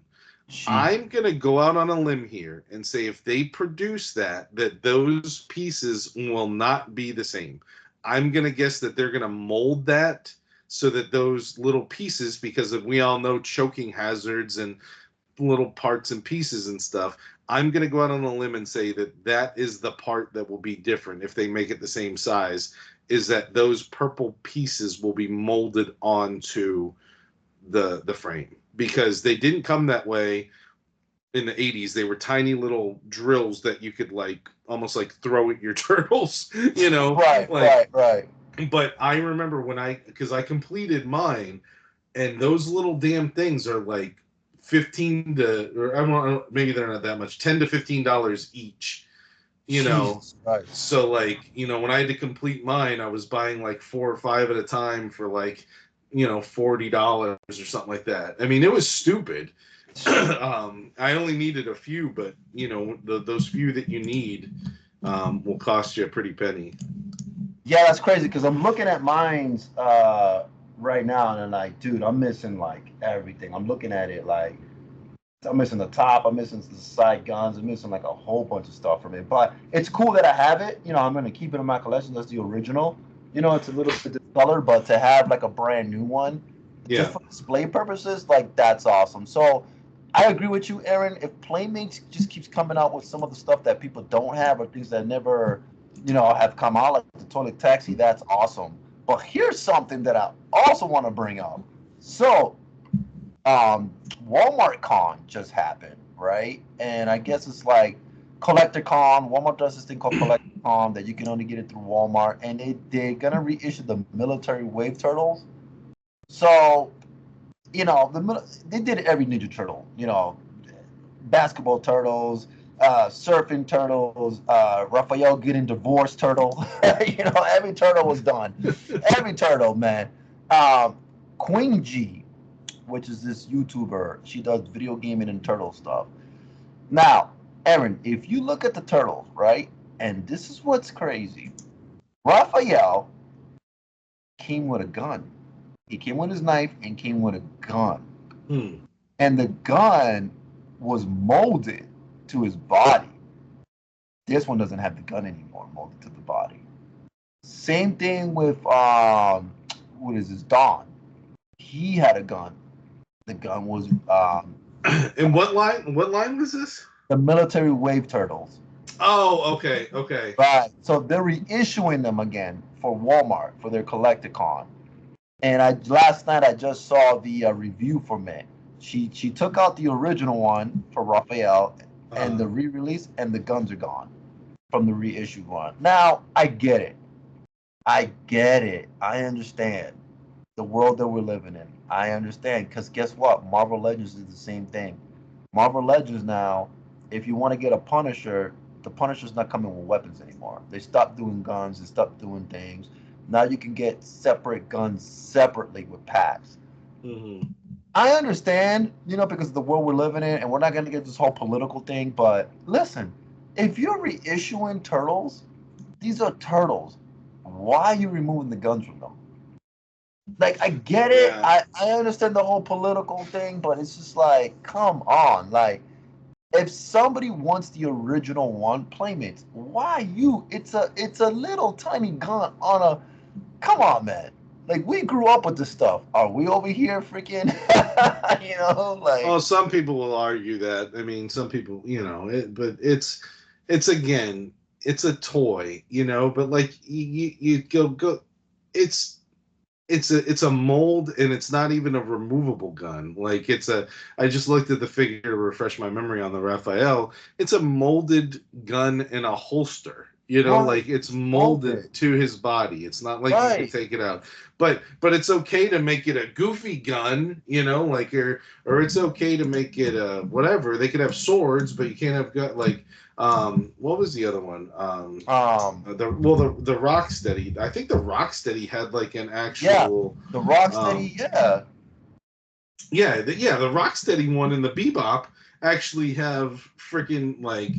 Jesus. I'm gonna go out on a limb here and say, if they produce that those pieces will not be the same. I'm gonna guess that they're gonna mold that so that those little pieces, because we all know choking hazards and little parts and pieces and stuff. I'm gonna go out on a limb and say that that is the part that will be different if they make it the same size. Is that those purple pieces will be molded onto the frame, because they didn't come that way in the 80s. They were tiny little drills that you could, like, almost like throw at your turtles, Right, like. right, right. But I remember because I completed mine, and those little damn things are like $15 to, or I don't know, maybe they're not that much, $10 to $15 each. You know, so like, you know, when I had to complete mine, I was buying like 4 or 5 at a time for like, you know, $40 or something like that. I mean, it was stupid. I only needed a few, but you know, those few that you need will cost you a pretty penny. Yeah, that's crazy because I'm looking at mine's right now and I'm like, dude, I'm missing like everything. I'm looking at it like I'm missing the top, I'm missing the side guns, I'm missing like a whole bunch of stuff from it. But it's cool that I have it. You know, I'm gonna keep it in my collection. That's the original. You know, it's a little bit discolored, but to have like a brand new one, just Yeah. for display purposes, like that's awesome. So I agree with you, Aaron. If Playmates just keeps coming out with some of the stuff that people don't have or things that never, you know, have come out, like the toilet taxi, that's awesome. But here's something that I also want to bring up. So Walmart Con just happened, right? And I guess it's like Collector Con. Walmart does this thing called Collector Con that you can only get it through Walmart, and they're gonna reissue the military wave turtles. So you know they did every Ninja Turtle, you know, basketball turtles, surfing turtles, Raphael getting divorced turtle. You know, every turtle was done. Every turtle, man. Um, Queen G, which is this YouTuber. She does video gaming and turtle stuff. Now, Aaron, if you look at the turtles, right, and this is what's crazy. Raphael came with a gun. He came with his knife and came with a gun. Hmm. And the gun was molded to his body. This one doesn't have the gun anymore, molded to the body. Same thing with what is this, Don? He had a gun. The gun was And what line? What line was this? the military wave turtles. Oh, okay, okay. Right. So they're reissuing them again for Walmart for their Collecticon. And I last night I just saw the review from it. She took out the original one for Raphael and the re-release, and the guns are gone from the reissued one. Now I get it. I get it. I understand the world that we're living in. I understand because guess what? Marvel Legends is the same thing. Marvel Legends now, if you want to get a Punisher, the Punisher's not coming with weapons anymore. They stopped doing guns. They stopped doing things. Now you can get separate guns separately with packs. Mm-hmm. I understand, you know, because of the world we're living in, and we're not going to get this whole political thing. But listen, if you're reissuing turtles, these are turtles. Why are you removing the guns from them? Like, I get it. Yeah. I understand the whole political thing, but it's just like, come on. Like, if somebody wants the original one, Playmates, why you? It's a little tiny gun on a. Come on, man. Like we grew up with this stuff. Are we over here freaking? You know, like Oh, some people will argue that. I mean, some people, you know, but it's again, it's a toy, you know. But like you go, it's it's a mold, and it's not even a removable gun. Like it's a. I just looked at the figure to refresh my memory on the Raphael. It's a molded gun in a holster. You know, right, like it's molded, molded to his body. It's not like you could right. take it out. But it's okay to make it a goofy gun. You know, like or it's okay to make it whatever. They could have swords, but you can't have gun like. What was the other one? The Rocksteady. I think the Rocksteady had like an Yeah, actual the um Rocksteady. Yeah, the Rocksteady one and the Bebop actually have freaking like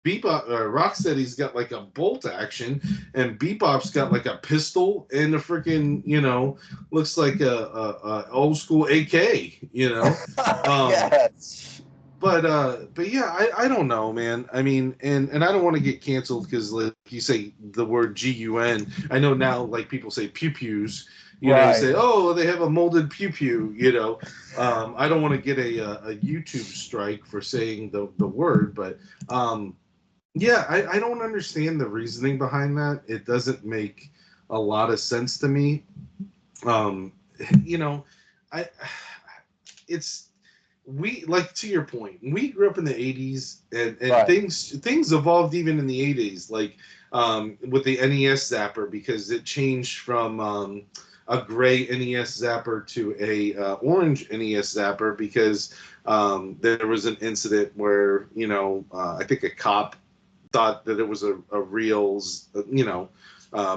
Bebop Rocksteady's got like a bolt action, and Bebop's got like a pistol and a freaking, you know, looks like a old school AK, you know. Um yes, but yeah, I don't know, man. I mean, and I don't want to get canceled because like you say the word GUN. I know now like people say pew pews. You know, you right. say, oh, they have a molded pew pew. You know, I don't want to get a YouTube strike for saying the word, but yeah, I don't understand the reasoning behind that. It doesn't make a lot of sense to me. Um, you know, I it's we like to your point. We grew up in the '80s, and Right. things evolved even in the '80s, like with the NES Zapper because it changed from gray NES Zapper to a orange NES Zapper because there was an incident where I think a cop thought that it was a real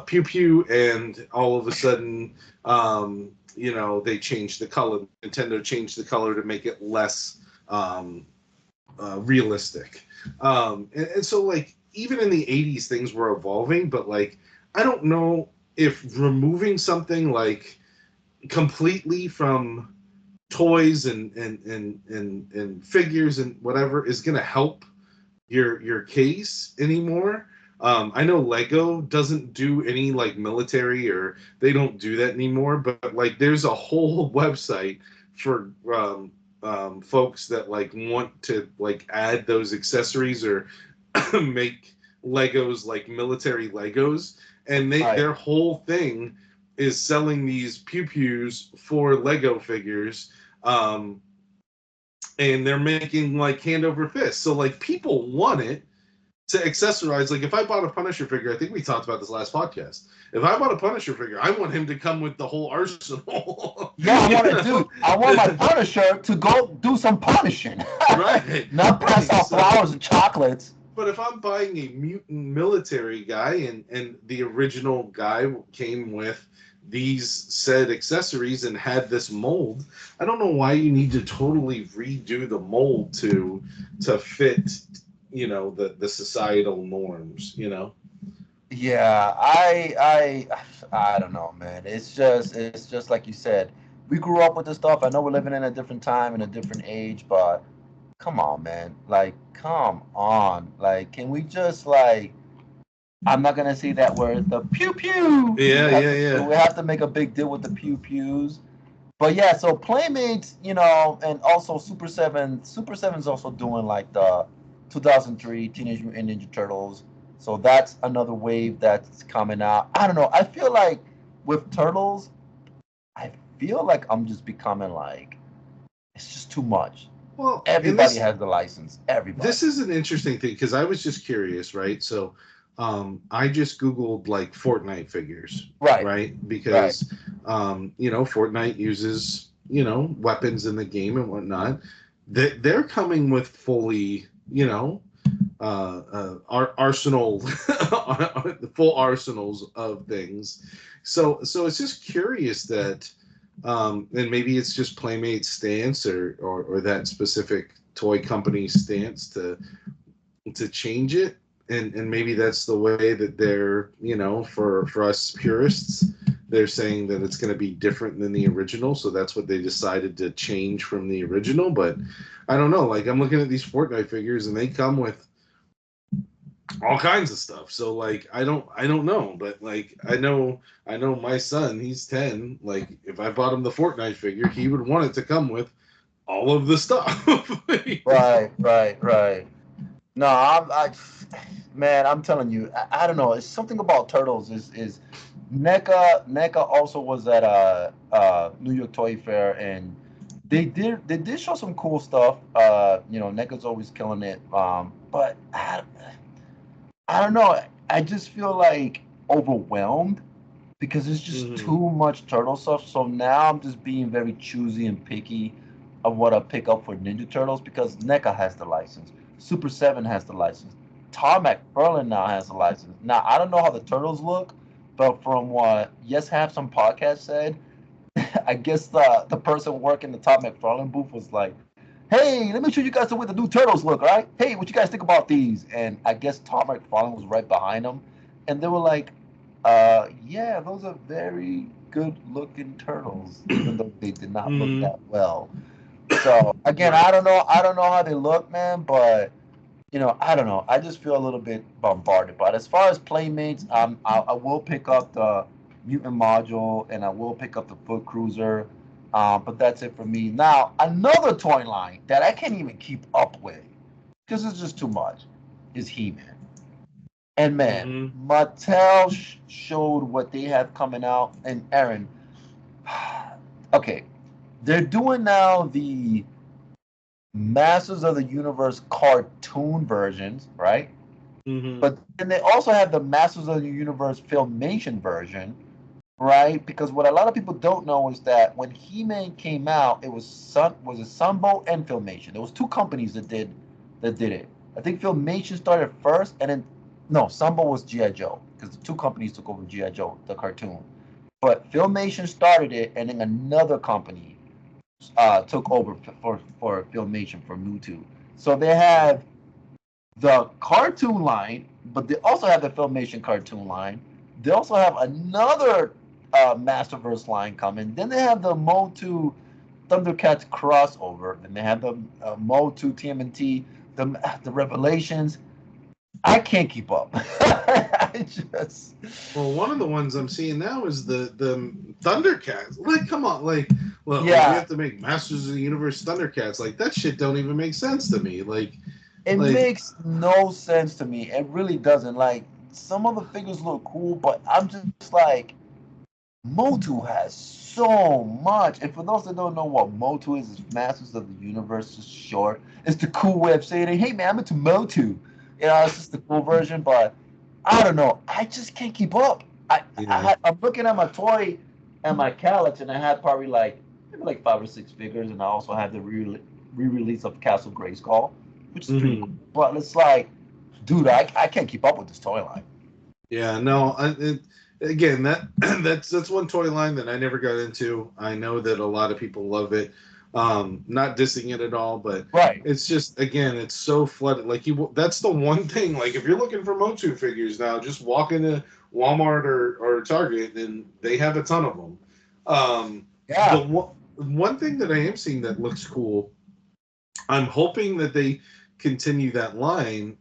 pew pew, and all of a sudden they changed the color. Nintendo changed the color to make it less realistic. And so, like, even in the 80s, things were evolving, but, like, I don't know if removing something, like, completely from toys and figures and whatever is going to help your case anymore. I know Lego doesn't do any, like, military, or they don't do that anymore, but, like, there's a whole website for folks that, like, want to, like, add those accessories or make Legos like military Legos, and their whole thing is selling these pew pews for Lego figures, and they're making, like, hand over fist. So, like, people want it to accessorize. Like, if I bought a Punisher figure, I think we talked about this last podcast. If I bought a Punisher figure, I want him to come with the whole arsenal. Yeah, I want my Punisher to go do some punishing. Right. Not pass out flowers and chocolates. But if I'm buying a mutant military guy and the original guy came with these said accessories and had this mold, I don't know why you need to totally redo the mold to fit the societal norms. Yeah, I don't know, man. It's just like you said. We grew up with this stuff. I know we're living in a different time and a different age, but come on, man. Like, come on. Like, can we just, like, I'm not gonna say that word, the pew pew. Yeah. We have to make a big deal with the pew pews. But yeah, so Playmates, and also Super 7. Super 7's also doing, like, the 2003 Teenage Mutant Ninja Turtles. So that's another wave that's coming out. I don't know. I feel like with Turtles, I feel like I'm just becoming, like, it's just too much. Well, everybody has the license. Everybody. This is an interesting thing because I was just curious, right? So I just Googled, like, Fortnite figures, right? Because Fortnite uses weapons in the game and whatnot. They're coming with fully arsenal, full arsenals of things. So it's just curious that, and maybe it's just Playmate's stance or that specific toy company's stance to change it, and maybe that's the way that they're for us purists, they're saying that it's going to be different than the original, so that's what they decided to change from the original. But I don't know, like, I'm looking at these Fortnite figures and they come with all kinds of stuff. So, like, I don't know, but, like, I know my son, he's 10. Like, if I bought him the Fortnite figure, he would want it to come with all of the stuff. Right. No, man, I'm telling you, I don't know. It's something about Turtles. Is NECCA also was at New York Toy Fair, and they did show some cool stuff. NECCA's always killing it. But I don't know. I just feel, like, overwhelmed because it's just too much Turtle stuff. So now I'm just being very choosy and picky of what I pick up for Ninja Turtles because NECCA has the license. Super 7 has the license. Todd McFarlane now has the license. Now, I don't know how the Turtles look, but from what Yes Have Some podcast said, I guess the person working the Todd McFarlane booth was like, hey, let me show you guys the way the new Turtles look, right? Hey, what you guys think about these? And I guess Todd McFarlane was right behind them. And they were like, yeah, those are very good-looking Turtles, even though they did not look that well. So, again, I don't know how they look, man, but I don't know. I just feel a little bit bombarded. But as far as Playmates, I will pick up the Mutant Module and I will pick up the Foot Cruiser. But that's it for me. Now, another toy line that I can't even keep up with because it's just too much is He-Man. And man, Mattel showed what they have coming out. And Aaron, okay, they're doing now the Masters of the Universe cartoon versions, right? But then they also have the Masters of the Universe Filmation version, right? Because what a lot of people don't know is that when He-Man came out, it was a Sunbow and Filmation. There was two companies that did it. I think Filmation started first, and then no, Sunbow was GI Joe because the two companies took over GI Joe, the cartoon. But Filmation started it, and then another company took over for Filmation for Mutu. So they have the cartoon line, but they also have the Filmation cartoon line. They also have another Masterverse line coming. Then they have the Motu Thundercats crossover. Then they have the Motu TMNT, the Revelations. I can't keep up. I just Well, one of the ones I'm seeing now is the Thundercats. Like, come on, like we yeah, have to make Masters of the Universe Thundercats. Like that shit don't even make sense to me. it Like makes no sense to me. It really doesn't. Like some of the figures look cool, but I'm just like Motu has so much. And for those that don't know what Motu is, it's Masters of the Universe, just short. It's the cool way of saying, hey man, I'm into Motu. You know, it's just the cool version, but I don't know. I just can't keep up. yeah. I'm looking at my toy and my couch, and I had probably like maybe like 5 or 6 figures, and I also had the re-release of Castle Grayskull, which is pretty cool. Hmm. But it's like, dude, I can't keep up with this toy line. Yeah, no. Again, that's one toy line that I never got into. I know that a lot of people love it. Not dissing it at all, but Right. it's just again, it's so flooded. Like you, that's the one thing. Like if you're looking for Motu figures now, just walk into Walmart or Target, and they have a ton of them. The Yeah. one thing that I am seeing that looks cool, I'm hoping that they continue that line.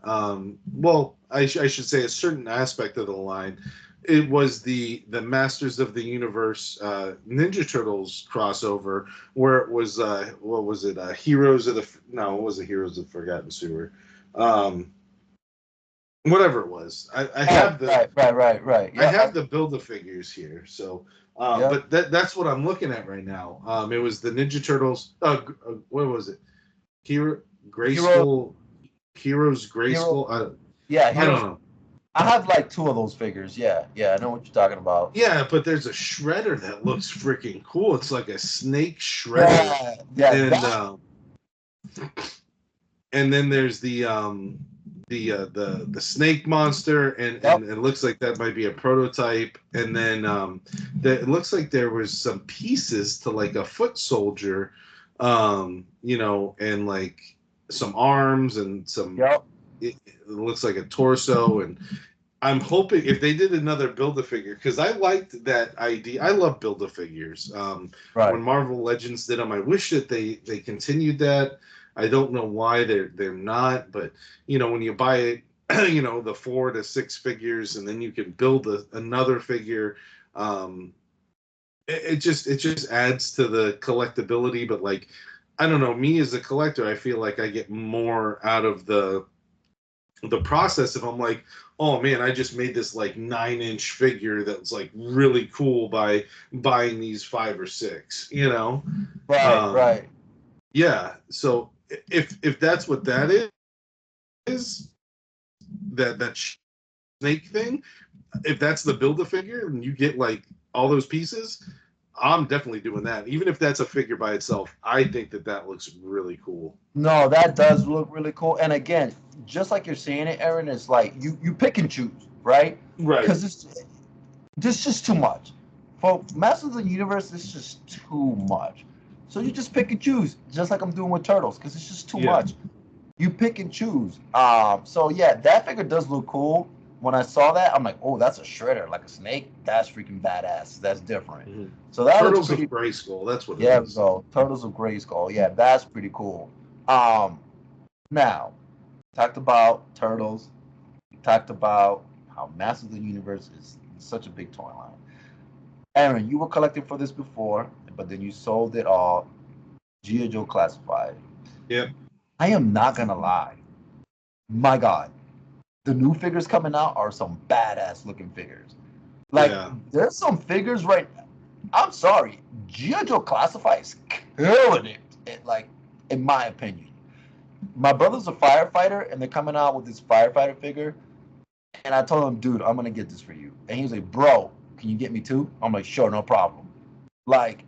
Well, I should say a certain aspect of the line. It was the Masters of the Universe Ninja Turtles crossover, where it was what was it? Heroes of the no, it wasn't Heroes of the Forgotten Sewer. Um, Whatever it was, Oh, right. I Yeah. have the build the figures here. So, Yeah. but that's what I'm looking at right now. It was the Ninja Turtles. What was it? Hero Gray Hero, Skull, Heroes Gray hero. Skull. Yeah, I don't heroes. know. I have like two of those figures. Yeah, yeah. I know what you're talking about. Yeah, but there's a shredder that looks freaking cool. It's like a snake shredder, Yeah, yeah. and That. then there's the snake monster, Yep. and it looks like that might be a prototype. And then it looks like there was some pieces to like a foot soldier, and like some arms and some. Yep. It looks like a torso, and I'm hoping if they did another Build-A-Figure, because I liked that idea. I love Build-A-Figures. When Right. Marvel Legends did them, I wish that they continued that. I don't know why they're not, but when you buy it, the 4 to 6 figures, and then you can build another figure. Um, it just adds to the collectability. But like, I don't know, me as a collector, I feel like I get more out of the process if I'm like, oh man, I just made this like 9-inch figure that's like really cool by buying these 5 or 6. Right. Um, Right. yeah. So if that's what that is, that snake thing, if that's the build a figure and you get like all those pieces, I'm definitely doing that. Even if that's a figure by itself, I think that looks really cool. No, that does look really cool. And again, just like you're saying it, Aaron, it's like you pick and choose, right? Right. Because this just too much. For Masters of the Universe, it's just too much. So you just pick and choose, just like I'm doing with Turtles, because it's just too Yeah. much. You pick and choose. So yeah, that figure does look cool. When I saw that, I'm like, oh, that's a shredder, like a snake. That's freaking badass. That's different. Mhm. So that looks Turtles pretty. of Grayskull. That's what it Yeah, we is. go. Turtles of Grayskull. Yeah, that's pretty cool. Um, Now talked about turtles. We talked about how massive the universe is. Such a big toy line. Aaron, you were collecting for this before, but then you sold it all. G.I. Joe Classified. Yep. I am not gonna lie. My God, the new figures coming out are some badass looking figures. Like, Yeah. there's some figures right. I'm sorry, G.I. Joe Classified is killing it. Like, in my opinion, my brother's a firefighter, and they're coming out with this firefighter figure. And I told him, dude, I'm gonna get this for you. And he was like, bro, can you get me two? I'm like, sure, no problem. Like,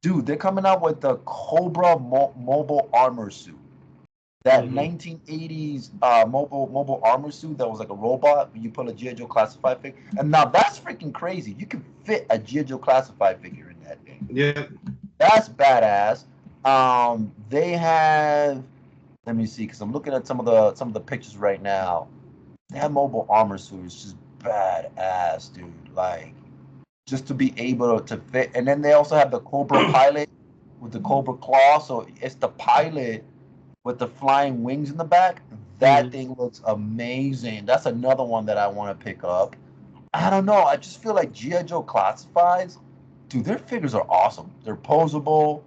dude, they're coming out with the Cobra mobile armor suit. That 1980s mobile armor suit that was like a robot. You put a G.I. Joe classified figure, and now that's freaking crazy. You can fit a G.I. Joe classified figure in that thing. Yeah, that's badass. They have. Let me see, because I'm looking at some of the pictures right now. That mobile armor suit is just badass, dude. Like, just to be able to fit, and then they also have the Cobra pilot with the Cobra claw. So it's the pilot with the flying wings in the back. That thing looks amazing. That's another one that I want to pick up. I don't know. I just feel like G.I. Joe Classifieds, dude, their figures are awesome. They're posable.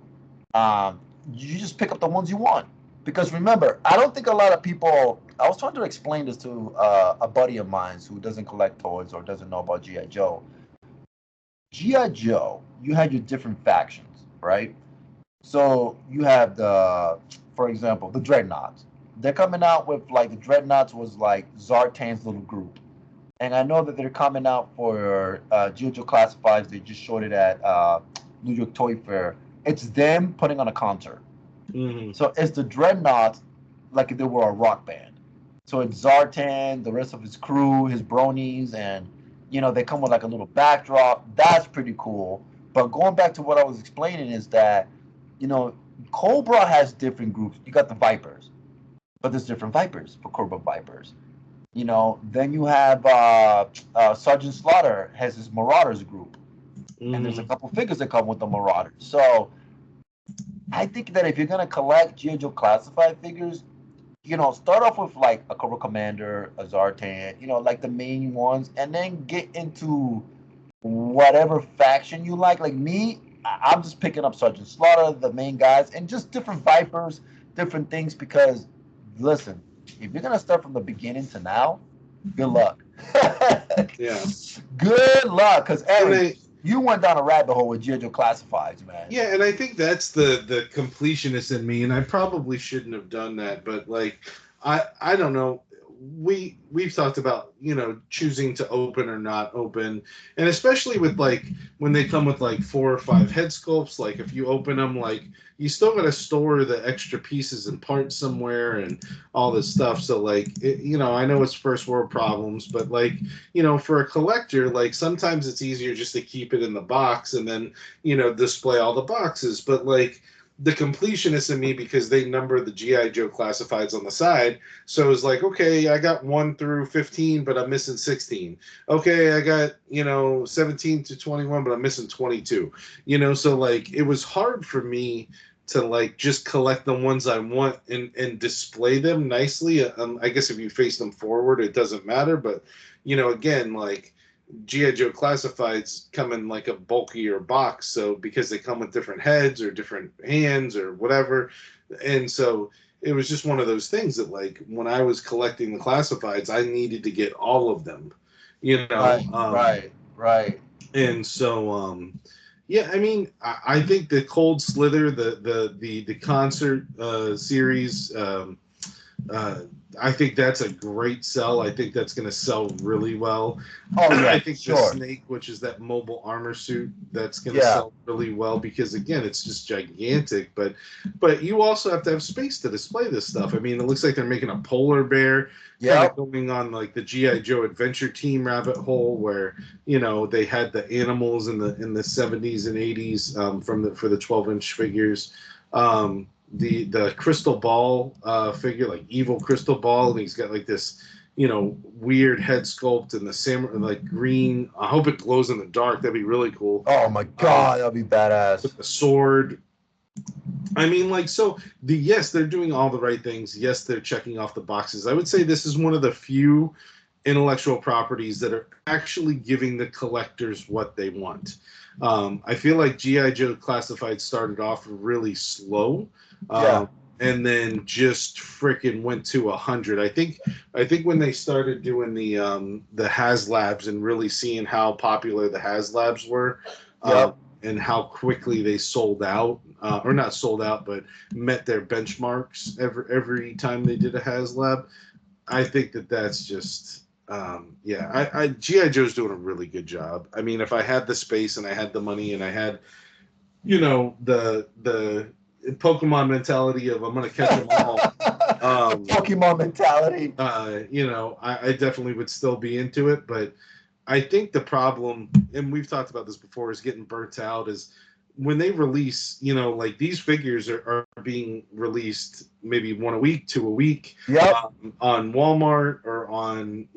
You just pick up the ones you want. Because remember, I don't think a lot of people. I was trying to explain this to a buddy of mine who doesn't collect toys or doesn't know about G.I. Joe. G.I. Joe, you had your different factions, right? So you have for example, the Dreadnoughts. They're coming out with like the Dreadnoughts was like Zartan's little group, and I know that they're coming out for G.I. Joe Classifieds. They just showed it at Nyc Toy Fair. It's them putting on a concert. So it's the Dreadnoughts like if they were a rock band. So it's Zartan, the rest of his crew, his bronies, and they come with like a little backdrop. That's pretty cool. But going back to what I was explaining is that Cobra has different groups. You got the Vipers, but there's different Vipers for Cobra Vipers. Then you have Sergeant Slaughter has his Marauders group, and there's a couple figures that come with the Marauders. So I think that if you're gonna collect G.I. Joe classified figures, start off with like a Cobra Commander, a Zartan, like the main ones, and then get into whatever faction you like. Like me, I'm just picking up Sergeant Slaughter, the main guys, and just different Vipers, different things. Because listen, if you're gonna start from the beginning to now, good luck. yeah, Good luck, because Eric, you went down a rabbit hole with G.I. Joe Classifieds, man. yeah, and I think that's the completionist in me, and I probably shouldn't have done that, but like, I don't know. We've talked about choosing to open or not open, and especially with like when they come with like 4 or 5 head sculpts, like if you open them, like you still got to store the extra pieces and parts somewhere and all this stuff. So like I know it's first world problems, but like for a collector, like sometimes it's easier just to keep it in the box and then display all the boxes. But like the completionist in me, because they number the G.I. Joe classifieds on the side. So it's like, okay, I got 1 through 15, but I'm missing 16. Okay, I got, 17 to 21, but I'm missing 22. So like it was hard for me to like just collect the ones I want and display them nicely. I guess if you face them forward, it doesn't matter. But, again, like G.I. Joe classifieds come in like a bulkier box, so because they come with different heads or different hands or whatever, and so it was just one of those things that like when I was collecting the classifieds, I needed to get all of them, Right. And so yeah, I mean, I think the Cold Slither, the concert series. I think that's a great sell. I think that's going to sell really well. Oh yeah, I think sure. the Snake, which is that mobile armor suit, that's going to sell really well because again, it's just gigantic. But you also have to have space to display this stuff. I mean, it looks like they're making a polar bear, kind of going on like the GI Joe Adventure Team rabbit hole, where they had the animals in the 70s and 80s for the 12-inch figures. The crystal ball figure, like evil crystal ball, and he's got like this weird head sculpt and the samurai like green. I hope it glows in the dark. That'd be really cool. Oh my god, that'd be badass. With the sword. I mean, like, so yes, they're doing all the right things. Yes, they're checking off the boxes. I would say this is one of the few intellectual properties that are actually giving the collectors what they want. I feel like G.I. Joe Classified started off really slow. And then just freaking went to 100. I think when they started doing the HasLabs and really seeing how popular the HasLabs were, and how quickly they sold out, or not sold out, but met their benchmarks every time they did a HasLab. I think that's just Yeah, I GI Joe's doing a really good job. I mean, if I had the space and I had the money and I had, the Pokemon mentality of I'm gonna catch them all. The Pokemon mentality. I definitely would still be into it, but I think the problem, and we've talked about this before, is getting burnt out. Is when they release, like these figures are being released maybe one a week, two a week, Yep. on Walmart or on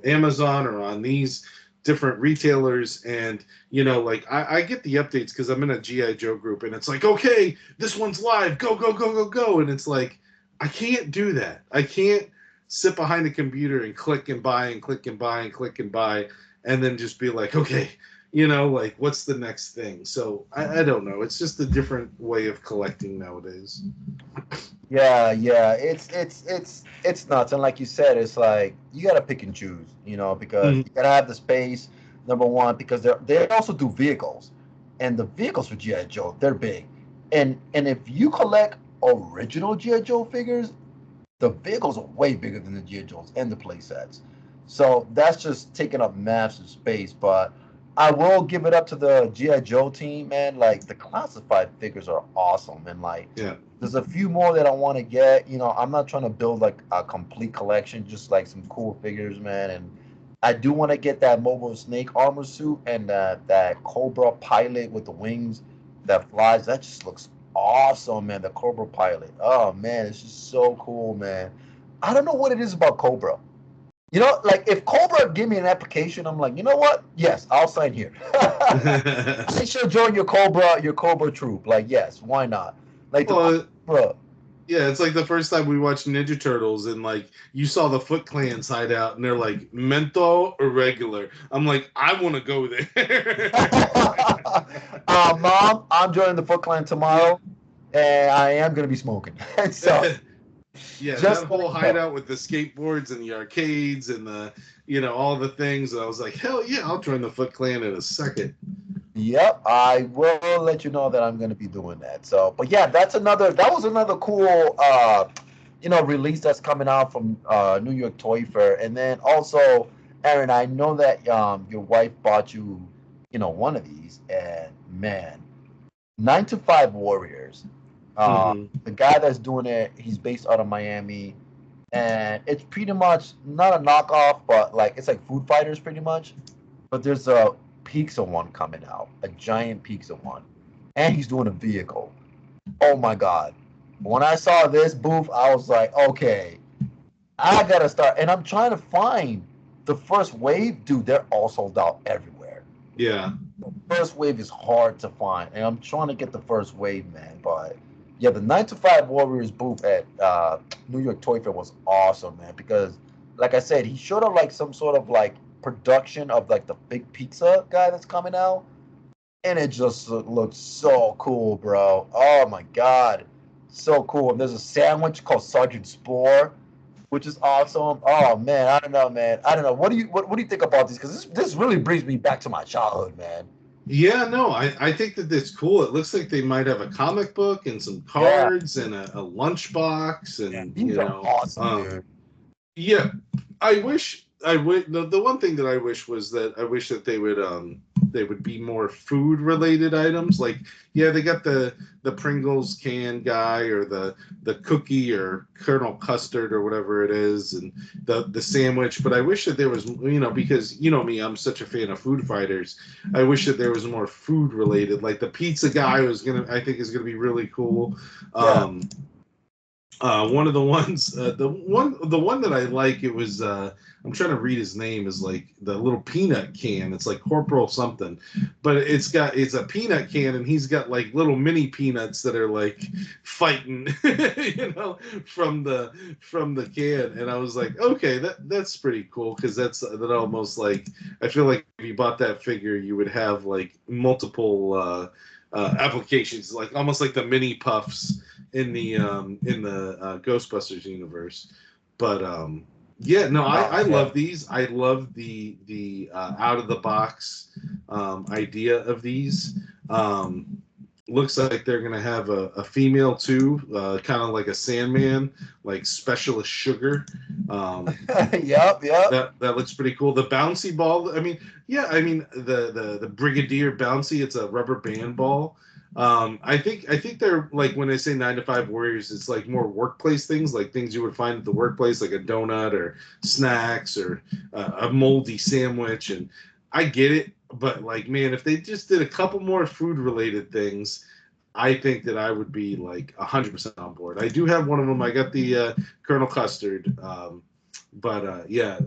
Amazon or on these different retailers, and like I get the updates because I'm in a GI Joe group, and it's like, okay, this one's live, go go go go go, and it's like I can't do that. I can't sit behind a computer and click and buy and click and buy and click and buy and then just be like, okay, like what's the next thing? So I don't know. It's just a different way of collecting nowadays. Yeah, yeah. It's nuts. And like you said, it's like you gotta pick and choose, because Mhm. you gotta have the space, number one, because they also do vehicles. And the vehicles for G.I. Joe, they're big. And if you collect original G.I. Joe figures, the vehicles are way bigger than the G.I. Joes and the play sets. So that's just taking up massive space. But I will give it up to the G.I. Joe team, man. Like the classified figures are awesome. And like Yeah. there's a few more that I want to get. I'm not trying to build like a complete collection, just like some cool figures, man. And I do want to get that Mobile Snake armor suit and that Cobra pilot with the wings that flies. That just looks awesome, man. The Cobra pilot. Oh man, it's just so cool, man. I don't know what it is about Cobra. Like if Cobra give me an application, I'm like, you know what? Yes, I'll sign here. I should join your Cobra troop. Like, yes, why not? Like the Well, Cobra. yeah, it's like the first time we watched Ninja Turtles and like you saw the Foot Clan's hideout and they're like menthol or regular. I'm like, I want to go there. Mom, I'm joining the Foot Clan tomorrow, and I am gonna be smoking. So Yeah, that just whole letting you know. hideout with the skateboards and the arcades and the all the things. I was like, hell yeah, I'll join the Foot Clan in a second. Yep, I will let you know that I'm going to be doing that. So, but yeah, that was another cool release that's coming out from New York Toy Fair. And then also, Aaron, I know that your wife bought you, one of these, and man, 9 to 5 Warriors. Hmm. The guy that's doing it, he's based out of Miami, and it's pretty much not a knockoff, but like it's like Food Fighters pretty much. But there's a pizza one coming out, a giant pizza one, and he's doing a vehicle. Oh my god! When I saw this booth, I was like, okay, I gotta start. And I'm trying to find the first wave, dude. They're all sold out everywhere. Yeah. First wave is hard to find, and I'm trying to get the first wave, man. But yeah, the 9 to 5 Warriors booth at New York Toy Fair was awesome, man. Because, like I said, he showed up like some sort of like production of like the big pizza guy that's coming out, and it just looks so cool, bro. Oh my god, so cool. And there's a sandwich called Sergeant Spore, which is awesome. Oh man, I don't know, man. I don't know. What do you think about this? Because this really brings me back to my childhood, man. Yeah, no, I think that it's cool. It looks like they might have a comic book and some Yeah, cards and a lunchbox yeah. and These are awesome, dude. yeah, I wish I would. The one thing that I wish was that I wish that they would be more food related items. Like yeah, they got the Pringles can guy or the cookie or Colonel Custard or whatever it is, and the sandwich. But I wish that there was because me, I'm such a fan of food fighters. I wish that there was more food related. Like the pizza guy I think is gonna be really cool. Yeah. Um, one of the ones, the one that I like, it was I'm trying to read his name, is like the little peanut can. It's like Corporal something, but it's a peanut can, and he's got like little mini peanuts that are like fighting, from the can. And I was like, okay, that's pretty cool because that almost like I feel like if you bought that figure, you would have like multiple applications, like almost like the mini puffs in the Ghostbusters universe. But yeah, no, I Yeah. love these. I love the out of the box idea of these. Um, Looks like they're gonna have a female too, kind of like a Sandman, like Specialist Sugar. Yep, yep. That looks pretty cool. The bouncy ball. I mean, yeah. I mean the Brigadier bouncy. It's a rubber band ball. I think they're like when I say 9 to 5 warriors, it's like more workplace things, like things you would find at the workplace, like a donut or snacks or a moldy sandwich. And I get it, but like man, if they just did a couple more food related things, I think that I would be like 100% on board. I do have one of them. I got the Colonel Custard. But yeah,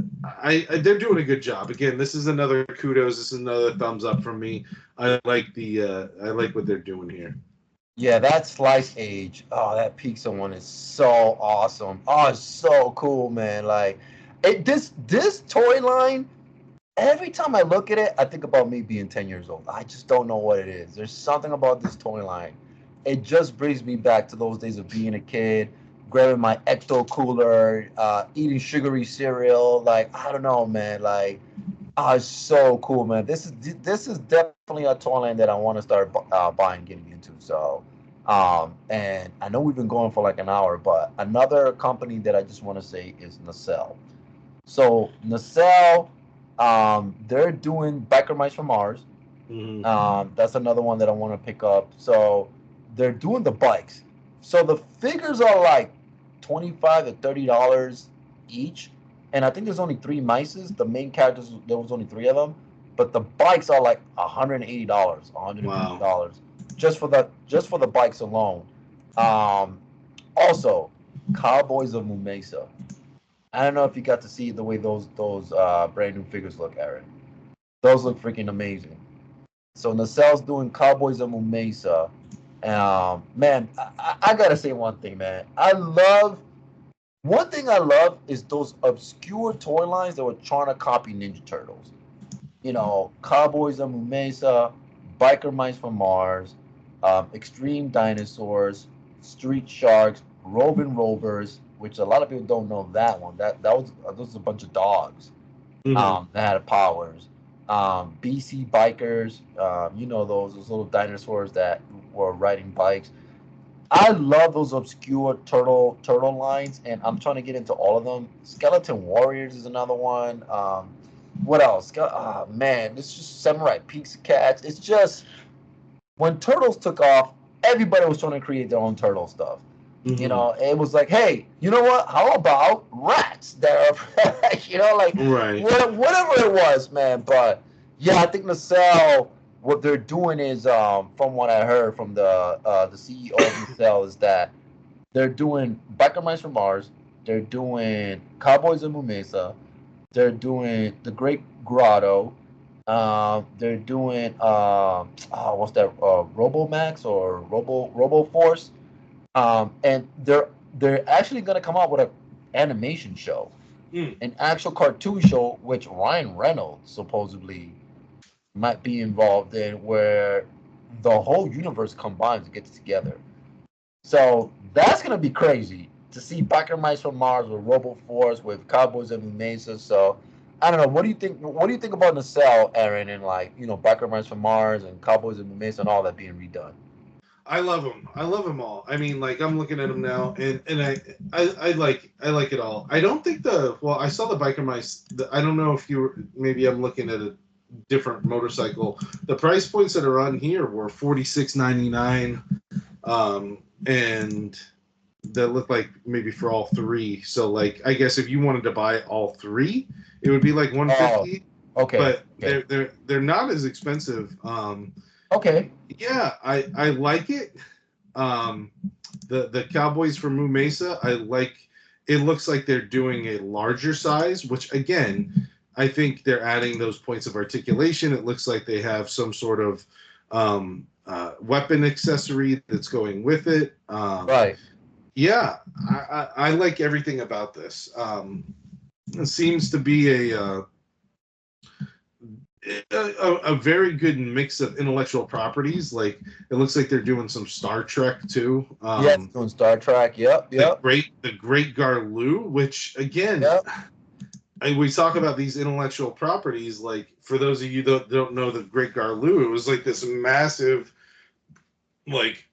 they're doing a good job. Again, this is another kudos. This is another thumbs up from me. I like what they're doing here. Yeah, that slice age. Oh, that pizza one is so awesome. Oh, it's so cool, man. Like, this toy line. Every time I look at it, I think about me being 10 years old. I just don't know what it is. There's something about this toy line. It just brings me back to those days of being a kid, grabbing my ecto cooler, eating sugary cereal. Like, I don't know, man. Like, oh, it's so cool, man. This is definitely a toy line that I want to start buying, getting into. So, and I know we've been going for like an hour, but another company that I just want to say is Nacelle. So Nacelle, they're doing Biker Mice from Mars. Hmm. That's another one that I want to pick up. So they're doing the bikes. So the figures are like $25 to $30 each, and I think there's only three mices. The main characters, there was only three of them, but the bikes are like $180, Wow. $150 just for the bikes alone. Um, Also, Cowboys of Mumesa. I don't know if you got to see the way those brand new figures look, Aaron. Those look freaking amazing. So Nacelle's doing Cowboys of Mumesa. Man, I gotta say one thing, man. One thing I love is those obscure toy lines that were trying to copy Ninja Turtles. Cowboys of Mumesa, Biker Mice from Mars, Extreme Dinosaurs, Street Sharks, Robin Rovers, which a lot of people don't know that one. That was a bunch of dogs Hmm. that had powers. BC Bikers, those little dinosaurs that were riding bikes. I love those obscure turtle lines, and I'm trying to get into all of them. Skeleton Warriors is another one. What else? Man, it's just Samurai Pizza Cats. It's just when turtles took off, everybody was trying to create their own turtle stuff. Hmm. It was like, hey, you know what? How about rats that are, like Right. whatever it was, man. But yeah, I think Nacelle, what they're doing is, from what I heard from the CEO of Nacelle, is that they're doing Biker Mice from Mars, they're doing Cowboys of Mumesa, they're doing The Great Grotto, they're doing what's that? Robomax or Robo Force, and they're actually going to come out with an animation show, Mm. an actual cartoon show, which Ryan Reynolds supposedly might be involved in, where the whole universe combines and gets together. So that's going to be crazy to see Biker Mice from Mars with Robo Force with Cowboys of Mesa. So I don't know. What do you think? What do you think about Nacelle, Aaron, and Biker Mice from Mars and Cowboys of Mesa and all that being redone? I love them. I love them all. I mean, like I'm looking at them now, and I like it all. I don't think I saw the Biker Mice. I don't know if you were, maybe I'm looking at a different motorcycle. The price points that are on here were 46.99, and that look like maybe for all three. So like I guess if you wanted to buy all three, it would be like Oh, 150. okay, But okay, they're not as expensive. okay. Yeah, I like it. Um, the Cowboys from Moo Mesa, I like. It looks like they're doing a larger size, which again, I think they're adding those points of articulation. It looks like they have some sort of weapon accessory that's going with it. Right. Yeah, I like everything about this. It seems to be a very good mix of intellectual properties. Like it looks like they're doing some Star Trek too. Yes, doing Star Trek. Yep, yep, The Great Garloo, which again, yep. we talk about these intellectual properties. Like for those of you that don't know the Great Garloo, it was like this massive like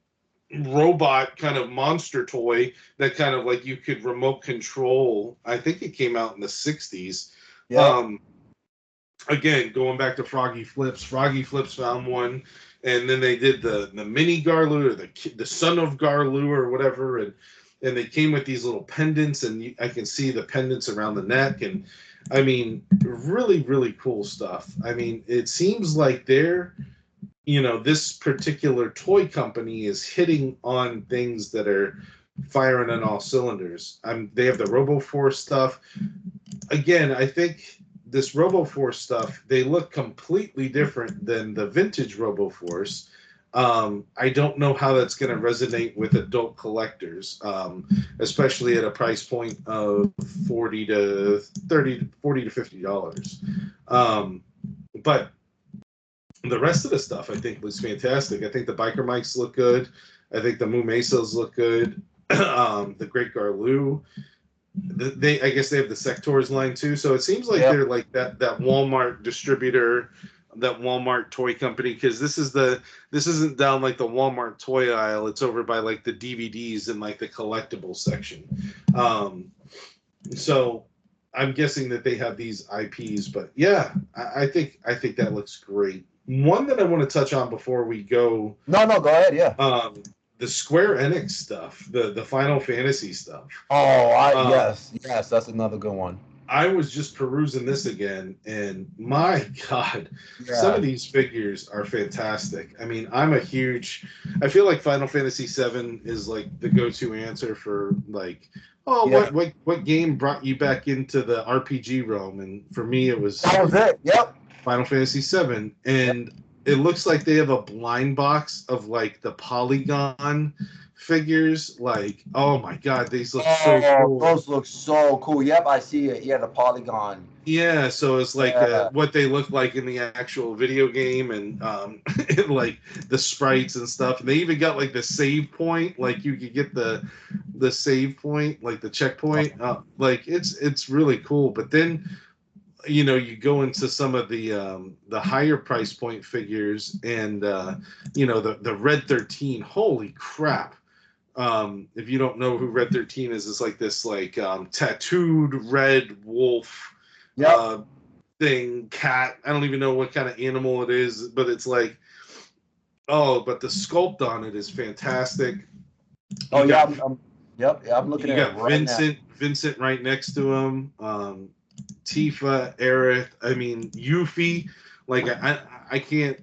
robot kind of monster toy that kind of like you could remote control. I think it came out in the 60s. Yep. Again, going back to Froggy Flips found one, and then they did the mini Garloo, or the son of Garloo, or whatever, and they came with these little pendants, and I can see the pendants around the neck, and I mean, really, really cool stuff. I mean, it seems like this particular toy company is hitting on things that are firing on all cylinders. They have the RoboForce stuff. Again, I think this RoboForce stuff, they look completely different than the vintage RoboForce. I don't know how that's going to resonate with adult collectors, especially at a price point of $40 to $50. But the rest of the stuff, I think, looks fantastic. I think the Biker Mics look good. I think the Moo Mesos look good. The Great Garloo. I guess they have the Sectors line too. So it seems like they're like that Walmart distributor, that Walmart toy company, because this isn't down like the Walmart toy aisle. It's over by like the DVDs and like the collectible section. So I'm guessing that they have these IPs, but yeah, I think that looks great. One that I want to touch on before we go. No, go ahead. Yeah. The Square Enix stuff, the Final Fantasy stuff. Oh, yes, that's another good one. I was just perusing this again, and my God, some of these figures are fantastic. I mean, I feel like Final Fantasy VII is like the go-to answer for like, what game brought you back into the RPG realm? And for me, that was it. Yep. Final Fantasy VII, and it looks like they have a blind box of like the Polygon figures. Like, oh my God, these look so cool. Those look so cool. Yep, I see it. Yeah, the Polygon. Yeah, so it's like what they look like in the actual video game, and and like the sprites and stuff. And they even got like the save point. Like you could get the save point, like the checkpoint. Like it's really cool. But then you go into some of the higher price point figures, and the Red 13. Holy crap! If you don't know who Red 13 is, it's like this like tattooed red wolf thing, cat. I don't even know what kind of animal it is, but it's like, but the sculpt on it is fantastic. I'm looking at it right now. Vincent right next to him. Tifa, Aerith, I mean, Yuffie, like I can't,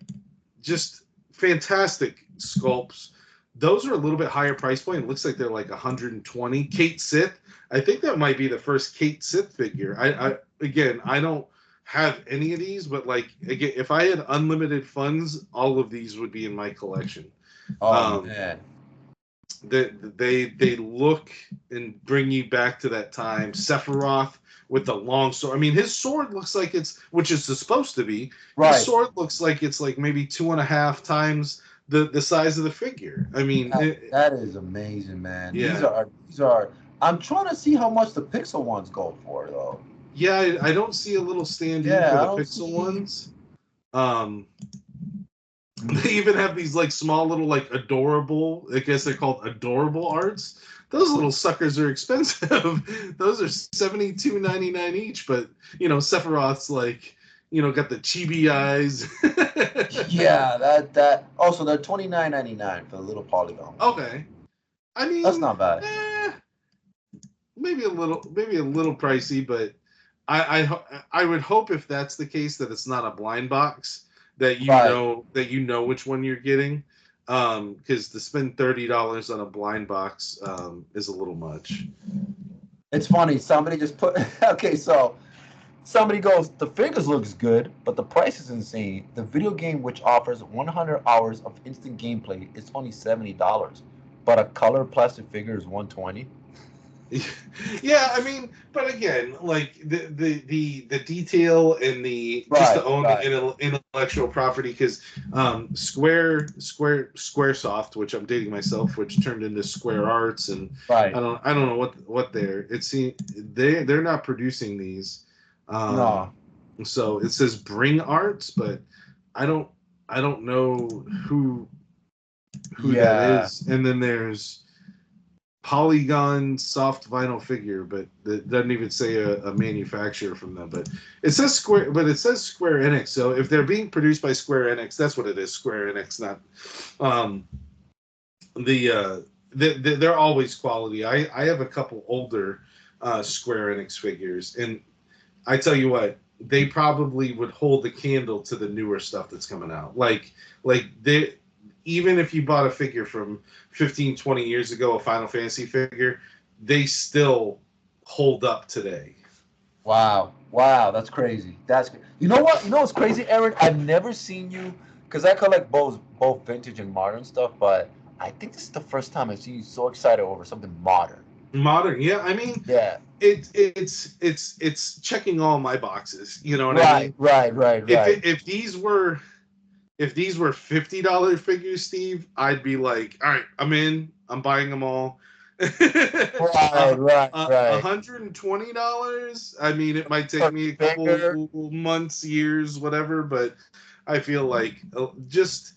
just fantastic sculpts. Those are a little bit higher price point. It looks like they're like 120. Kate Sith, I think that might be the first Kate Sith figure. I don't have any of these, but like, again, if I had unlimited funds, all of these would be in my collection. Man. They look and bring you back to that time. Sephiroth with the long sword. I mean, his sword looks like which is supposed to be. Right. His sword looks like it's like maybe 2.5 times the size of the figure. I mean, that is amazing, man. Yeah. These are. I'm trying to see how much the Pixel ones go for, though. Yeah, I don't see a little stand-in for the Pixel ones. They even have these like small little like adorable, I guess they're called adorable arts. Those little suckers are expensive. Those are $72.99 each, but Sephiroth's like, got the chibi eyes. Yeah, that also they're $29.99 for the little Polygon. Okay. I mean, that's not bad. Maybe a little pricey, but I would hope, if that's the case, that it's not a blind box, that you know which one you're getting, because to spend $30 on a blind box is a little much. It's funny, somebody just put so somebody goes, the figures looks good, but the price is insane. The video game, which offers 100 hours of instant gameplay, is only $70, but a color plastic figure is $120. Yeah, I mean, but again, like the detail and just to own the intellectual property, because Squaresoft, which I'm dating myself, which turned into Square Arts, and I don't know what they're not producing these. No. So it says Bring Arts, but I don't know who who that Yeah. is. And then there's Polygon soft vinyl figure, but it doesn't even say a manufacturer from them. But it says Square Enix. So if they're being produced by Square Enix, that's what it is. Square Enix, not um, they're always quality. I have a couple older Square Enix figures, and I tell you what, they probably would hold the candle to the newer stuff that's coming out. Like they, even if you bought a figure from 15, 20 years ago, a Final Fantasy figure, they still hold up today. Wow. Wow. That's crazy. You know what? You know what's crazy, Aaron? I've never seen you because I collect both vintage and modern stuff, but I think this is the first time I've seen you so excited over something modern. Modern, yeah. I mean, Yeah. it's checking all my boxes. You know what I Right. mean? Right. Right. If Right. it, if these were $50 figures, Steve, I'd be like, all right, I'm in. I'm buying them all. Right. Right. Right. $120. I mean, it might take For me a bigger. couple months, years, whatever, but I feel like just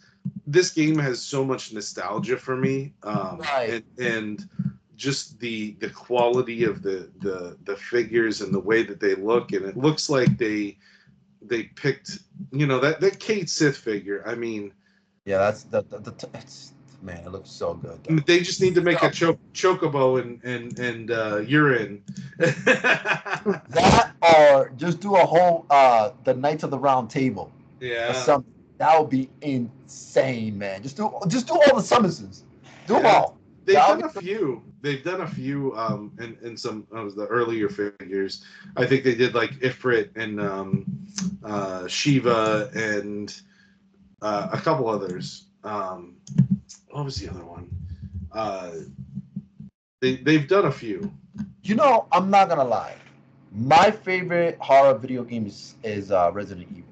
this game has so much nostalgia for me, Right. and just the quality of the figures and the way that they look, and it looks like they picked, that Kate Sith figure. I mean, Yeah. That's it's, man. It looks so good though. they just need to make a So, chocobo and urine. that or just do a whole the Knights of the Round Table or Yeah, something. That would be insane, man. Just do all the summonses. Do them yeah. all. That'll be They've done a few in some of the earlier figures. I think they did like Ifrit and Shiva and a couple others. What was the other one? Uh, they've done a few. I'm not gonna lie. My favorite horror video game is Resident Evil.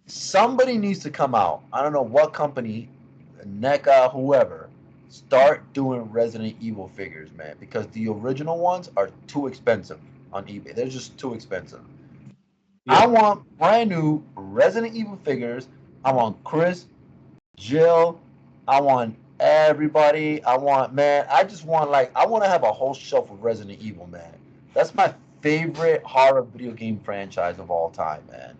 Somebody needs to come out. I don't know what company, NECCA, whoever, start doing Resident Evil figures, man, because the original ones are too expensive on eBay. They're just too expensive. I Yep. want brand new Resident Evil figures. I want Chris, Jill. I want everybody. I just want I want to have a whole shelf of Resident Evil, man. That's my favorite horror video game franchise of all time, man.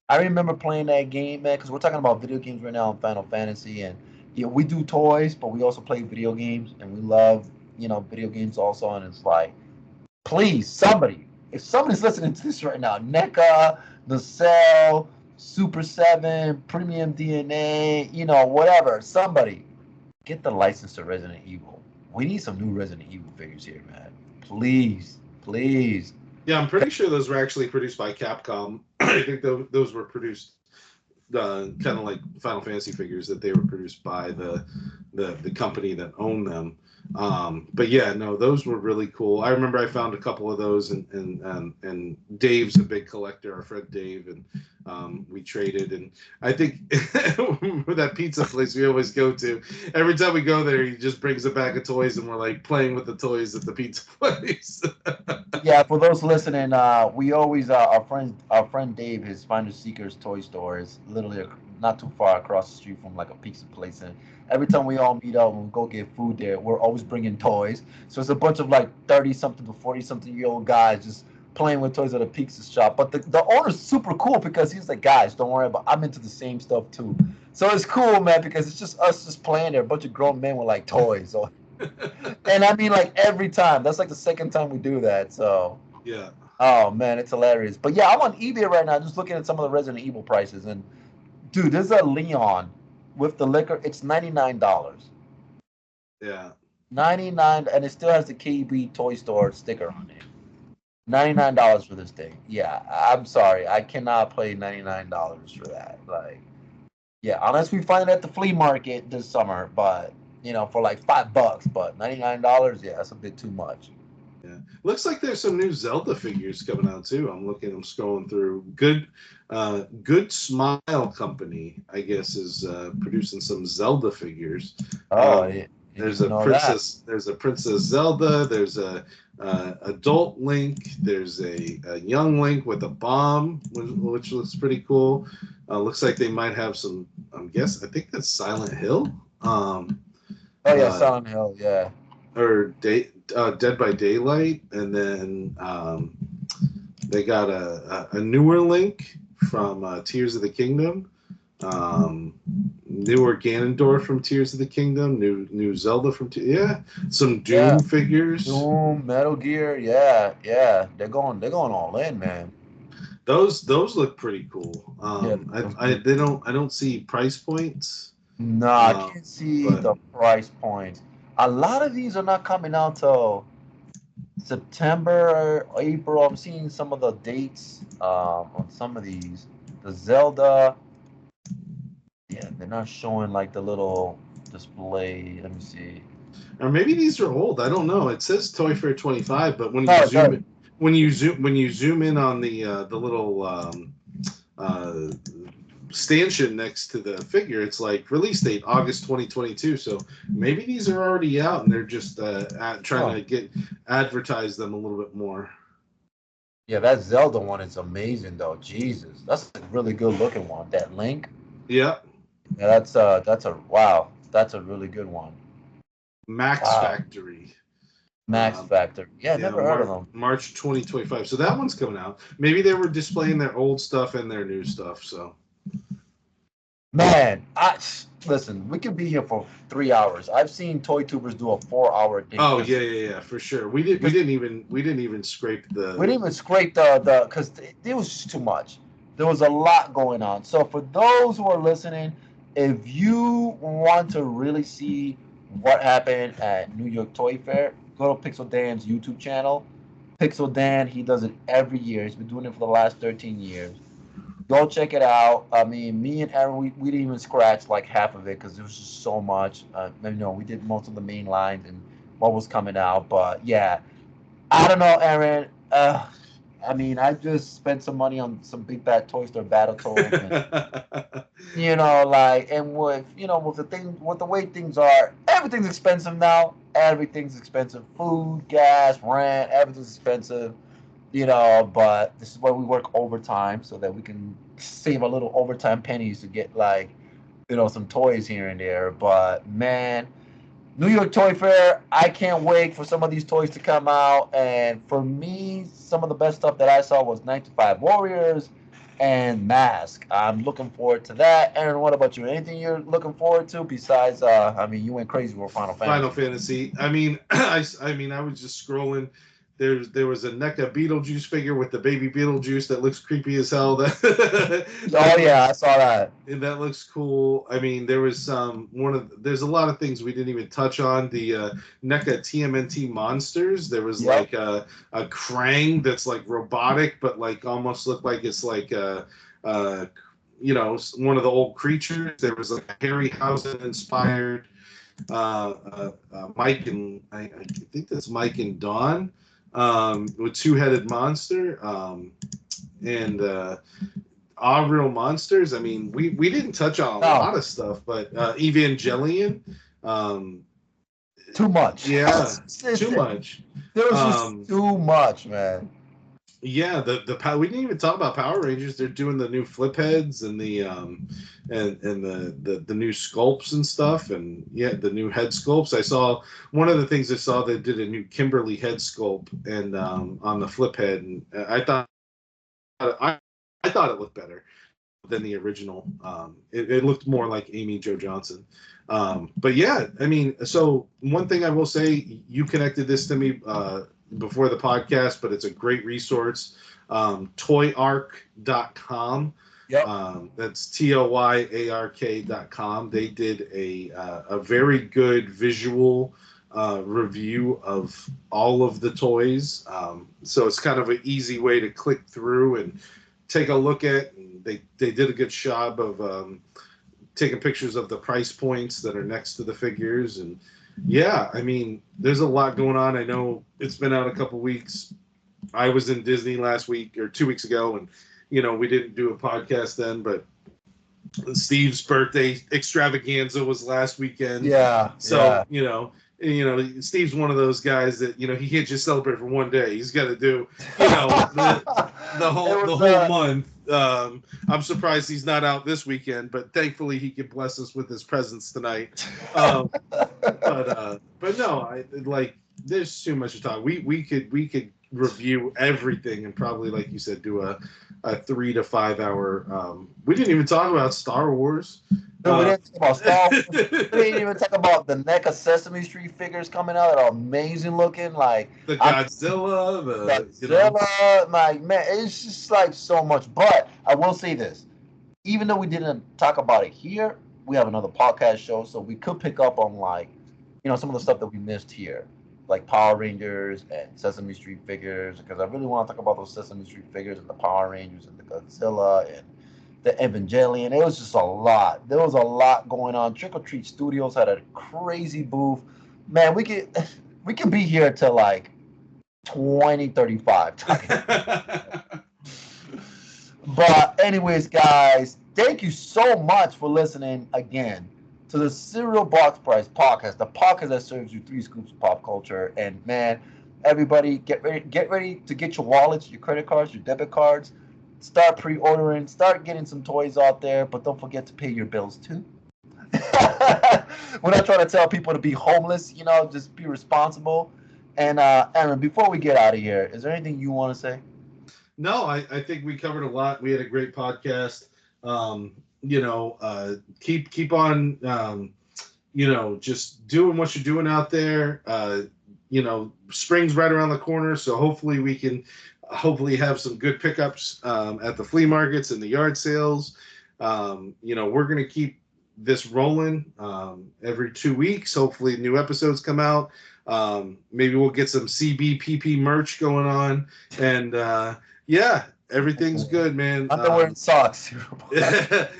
I remember playing that game, man, because we're talking about video games right now in Final Fantasy, and we do toys, but we also play video games, and we love, video games also. And it's like, please, somebody, if somebody's listening to this right now, NECCA, Nacelle, Super 7, Premium DNA, whatever, somebody, get the license to Resident Evil. We need some new Resident Evil figures here, man. Please, please. Yeah, I'm pretty sure those were actually produced by Capcom. I think those were produced kind of like Final Fantasy figures, that they were produced by the company that owned them. But yeah, no, those were really cool. I remember I found a couple of those, and Dave's a big collector, our friend Dave, and we traded. And I think that pizza place we always go to, every time we go there, he just brings a bag of toys, and we're like playing with the toys at the pizza place. Yeah, for those listening, we always our friend Dave, his Finders Seekers toy store is literally not too far across the street from like a pizza place, and every time we all meet up and we go get food there, we're always bringing toys. So it's a bunch of like 30 something to 40 something year old guys just playing with toys at a pizza shop. But the owner's super cool because he's like, guys, don't worry about. I'm into the same stuff too. So it's cool, man, because it's just us just playing there, a bunch of grown men with like toys. So, and I mean, like every time. That's like the second time we do that. So, Yeah. oh man, it's hilarious. But yeah, I'm on eBay right now, just looking at some of the Resident Evil prices, and dude, there's a Leon with the liquor. It's $99. Yeah. 99, and it still has the KB Toy Store sticker on it. $99 for this thing. Yeah, I'm sorry, I cannot pay $99 for that. Like, yeah, unless we find it at the flea market this summer, but for like $5. But $99, yeah, that's a bit too much. Yeah. Looks like there's some new Zelda figures coming out too. I'm scrolling through. Good Smile Company, I guess, is producing some Zelda figures. Oh, Um, yeah, you need to know that. There's a Princess Zelda. There's a adult Link. There's a young Link with a bomb, which looks pretty cool. Looks like they might have some. I think that's Silent Hill. Oh yeah, uh, Silent Hill. Yeah. or Dead by Daylight, and then they got a newer Link from Tears of the Kingdom, newer Ganondorf from Tears of the Kingdom, new Zelda from some Yeah. Doom figures. Doom, Metal Gear. Yeah, yeah. They're going all in, man. Those look pretty cool. Yeah. I don't see price points, No, I can't see but the price points. A lot of these are not coming out till September, April. I'm seeing some of the dates on some of these. The Zelda, yeah, they're not showing like the little display. Let me see. or maybe these are old. I don't know. It says Toy Fair 25, but No, it does. when you zoom in on the little uh, stanchion next to the figure, it's like release date August 2022. So maybe these are already out and they're just trying Oh, to advertise them a little bit more. yeah, that Zelda one is amazing though. Jesus, that's a really good looking one. That Link, Yeah, yeah, that's a wow. That's a really good one. Max Wow, Factory. Max Um, Factor. Yeah, yeah, never heard of them. March 2025. So that one's coming out. Maybe they were displaying their old stuff and their new stuff. So Man, I listen. We could be here for 3 hours. I've seen Toy Tubers do a 4 hour thing oh yeah, for sure. because We didn't even scrape we the. didn't even scrape the because it was just too much. There was a lot going on. So for those who are listening, if you want to really see what happened at New York Toy Fair, go to Pixel Dan's YouTube channel. Pixel Dan, he does it every year. He's been doing it for the last 13 years. Go check it out. I mean, me and Aaron, we didn't even scratch like half of it because there was just so much. We did most of the main lines and what was coming out. But yeah, I don't know, Aaron. I mean, I just spent some money on some big bad Toy Store Battle Toads, and and with the way things are, everything's expensive now. Everything's expensive. Food, gas, rent, everything's expensive. But this is why we work overtime so that we can save a little overtime pennies to get some toys here and there. But man, New York Toy Fair, I can't wait for some of these toys to come out. And for me, some of the best stuff that I saw was 95 Warriors and Mask. I'm looking forward to that. Aaron, what about you? Anything you're looking forward to besides, you went crazy with Final Final Fantasy. Fantasy. I was just scrolling. There was a NECCA Beetlejuice figure with the baby Beetlejuice that looks creepy as hell. Oh, yeah, I saw that. That looks cool. I mean, there was there's a lot of things we didn't even touch on. The NECCA TMNT monsters. There was Yep. like a Krang that's like robotic, but like almost looked like it's like one of the old creatures. There was like a Harryhausen inspired Mike and I think that's Mike and Dawn with two-headed monster and All Real Monsters. I mean, we didn't touch on a No, lot of stuff, but Evangelion, um, too much. yeah, too much. There was just Um, too much, man. yeah, we didn't even talk about Power Rangers. They're doing the new flip heads and the and the new sculpts and stuff, and yeah, the new head sculpts. I saw one of the things I saw, they did a new Kimberly head sculpt and on the flip head, and I thought it looked better than the original. It looked more like Amy Jo Johnson. But yeah, I mean, so one thing I will say, you connected this to me before the podcast, but it's a great resource. Toyark.com. Yep. That's TOYARK.com. They did a very good visual review of all of the toys. So it's kind of an easy way to click through and take a look at. And they did a good job of taking pictures of the price points that are next to the figures. And yeah, I mean, there's a lot going on. I know it's been out a couple weeks. I was in Disney last week or 2 weeks ago, and we didn't do a podcast then, but Steve's birthday extravaganza was last weekend. Yeah, So, yeah. you know, Steve's one of those guys that, you know, he can't just celebrate for one day. He's got to do, you know, the whole month. I'm surprised he's not out this weekend, but thankfully he can bless us with his presence tonight. But no, I like. There's too much to talk. We could review everything and probably, like you said, do a 3 to 5 hour. We didn't even talk about Star Wars. No, we didn't talk about Star Wars. We didn't even talk about the NECCA Sesame Street figures coming out that are amazing looking. Like the Godzilla, you know, like man, it's just like so much. But I will say this: even though we didn't talk about it here, we have another podcast show, so we could pick up on like, you know, some of the stuff that we missed here, like Power Rangers and Sesame Street figures, because I really want to talk about those Sesame Street figures and the Power Rangers and the Godzilla and the Evangelion. It was just a lot. There was a lot going on. Trick or Treat Studios had a crazy booth. Man, we could be here till like 2035. But anyways, guys, thank you so much for listening again to the Cereal Box Price Podcast, the podcast that serves you 3 scoops of pop culture. And man, everybody, get ready to get your wallets, your credit cards, your debit cards. Start pre-ordering, start getting some toys out there, but don't forget to pay your bills too. We're not trying to tell people to be homeless, you know, just be responsible. And Aaron, before we get out of here, is there anything you want to say? No, I think we covered a lot. We had a great podcast. You know, keep on, you know, just doing what you're doing out there. You know, spring's right around the corner, so hopefully we can have some good pickups at the flea markets and the yard sales. You know, we're going to keep this rolling every 2 weeks. Hopefully new episodes come out. Maybe we'll get some CBPP merch going on. And yeah, everything's good, man. Underwear and socks.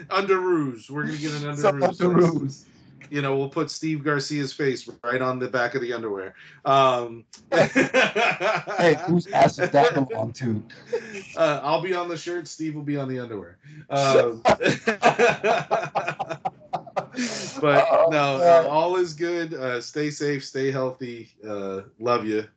Underoos. We're going to get an underoos. You know, we'll put Steve Garcia's face right on the back of the underwear. Hey, whose ass does that belong to? I'll be on the shirt. Steve will be on the underwear. But no, all is good. Stay safe. Stay healthy. Love you.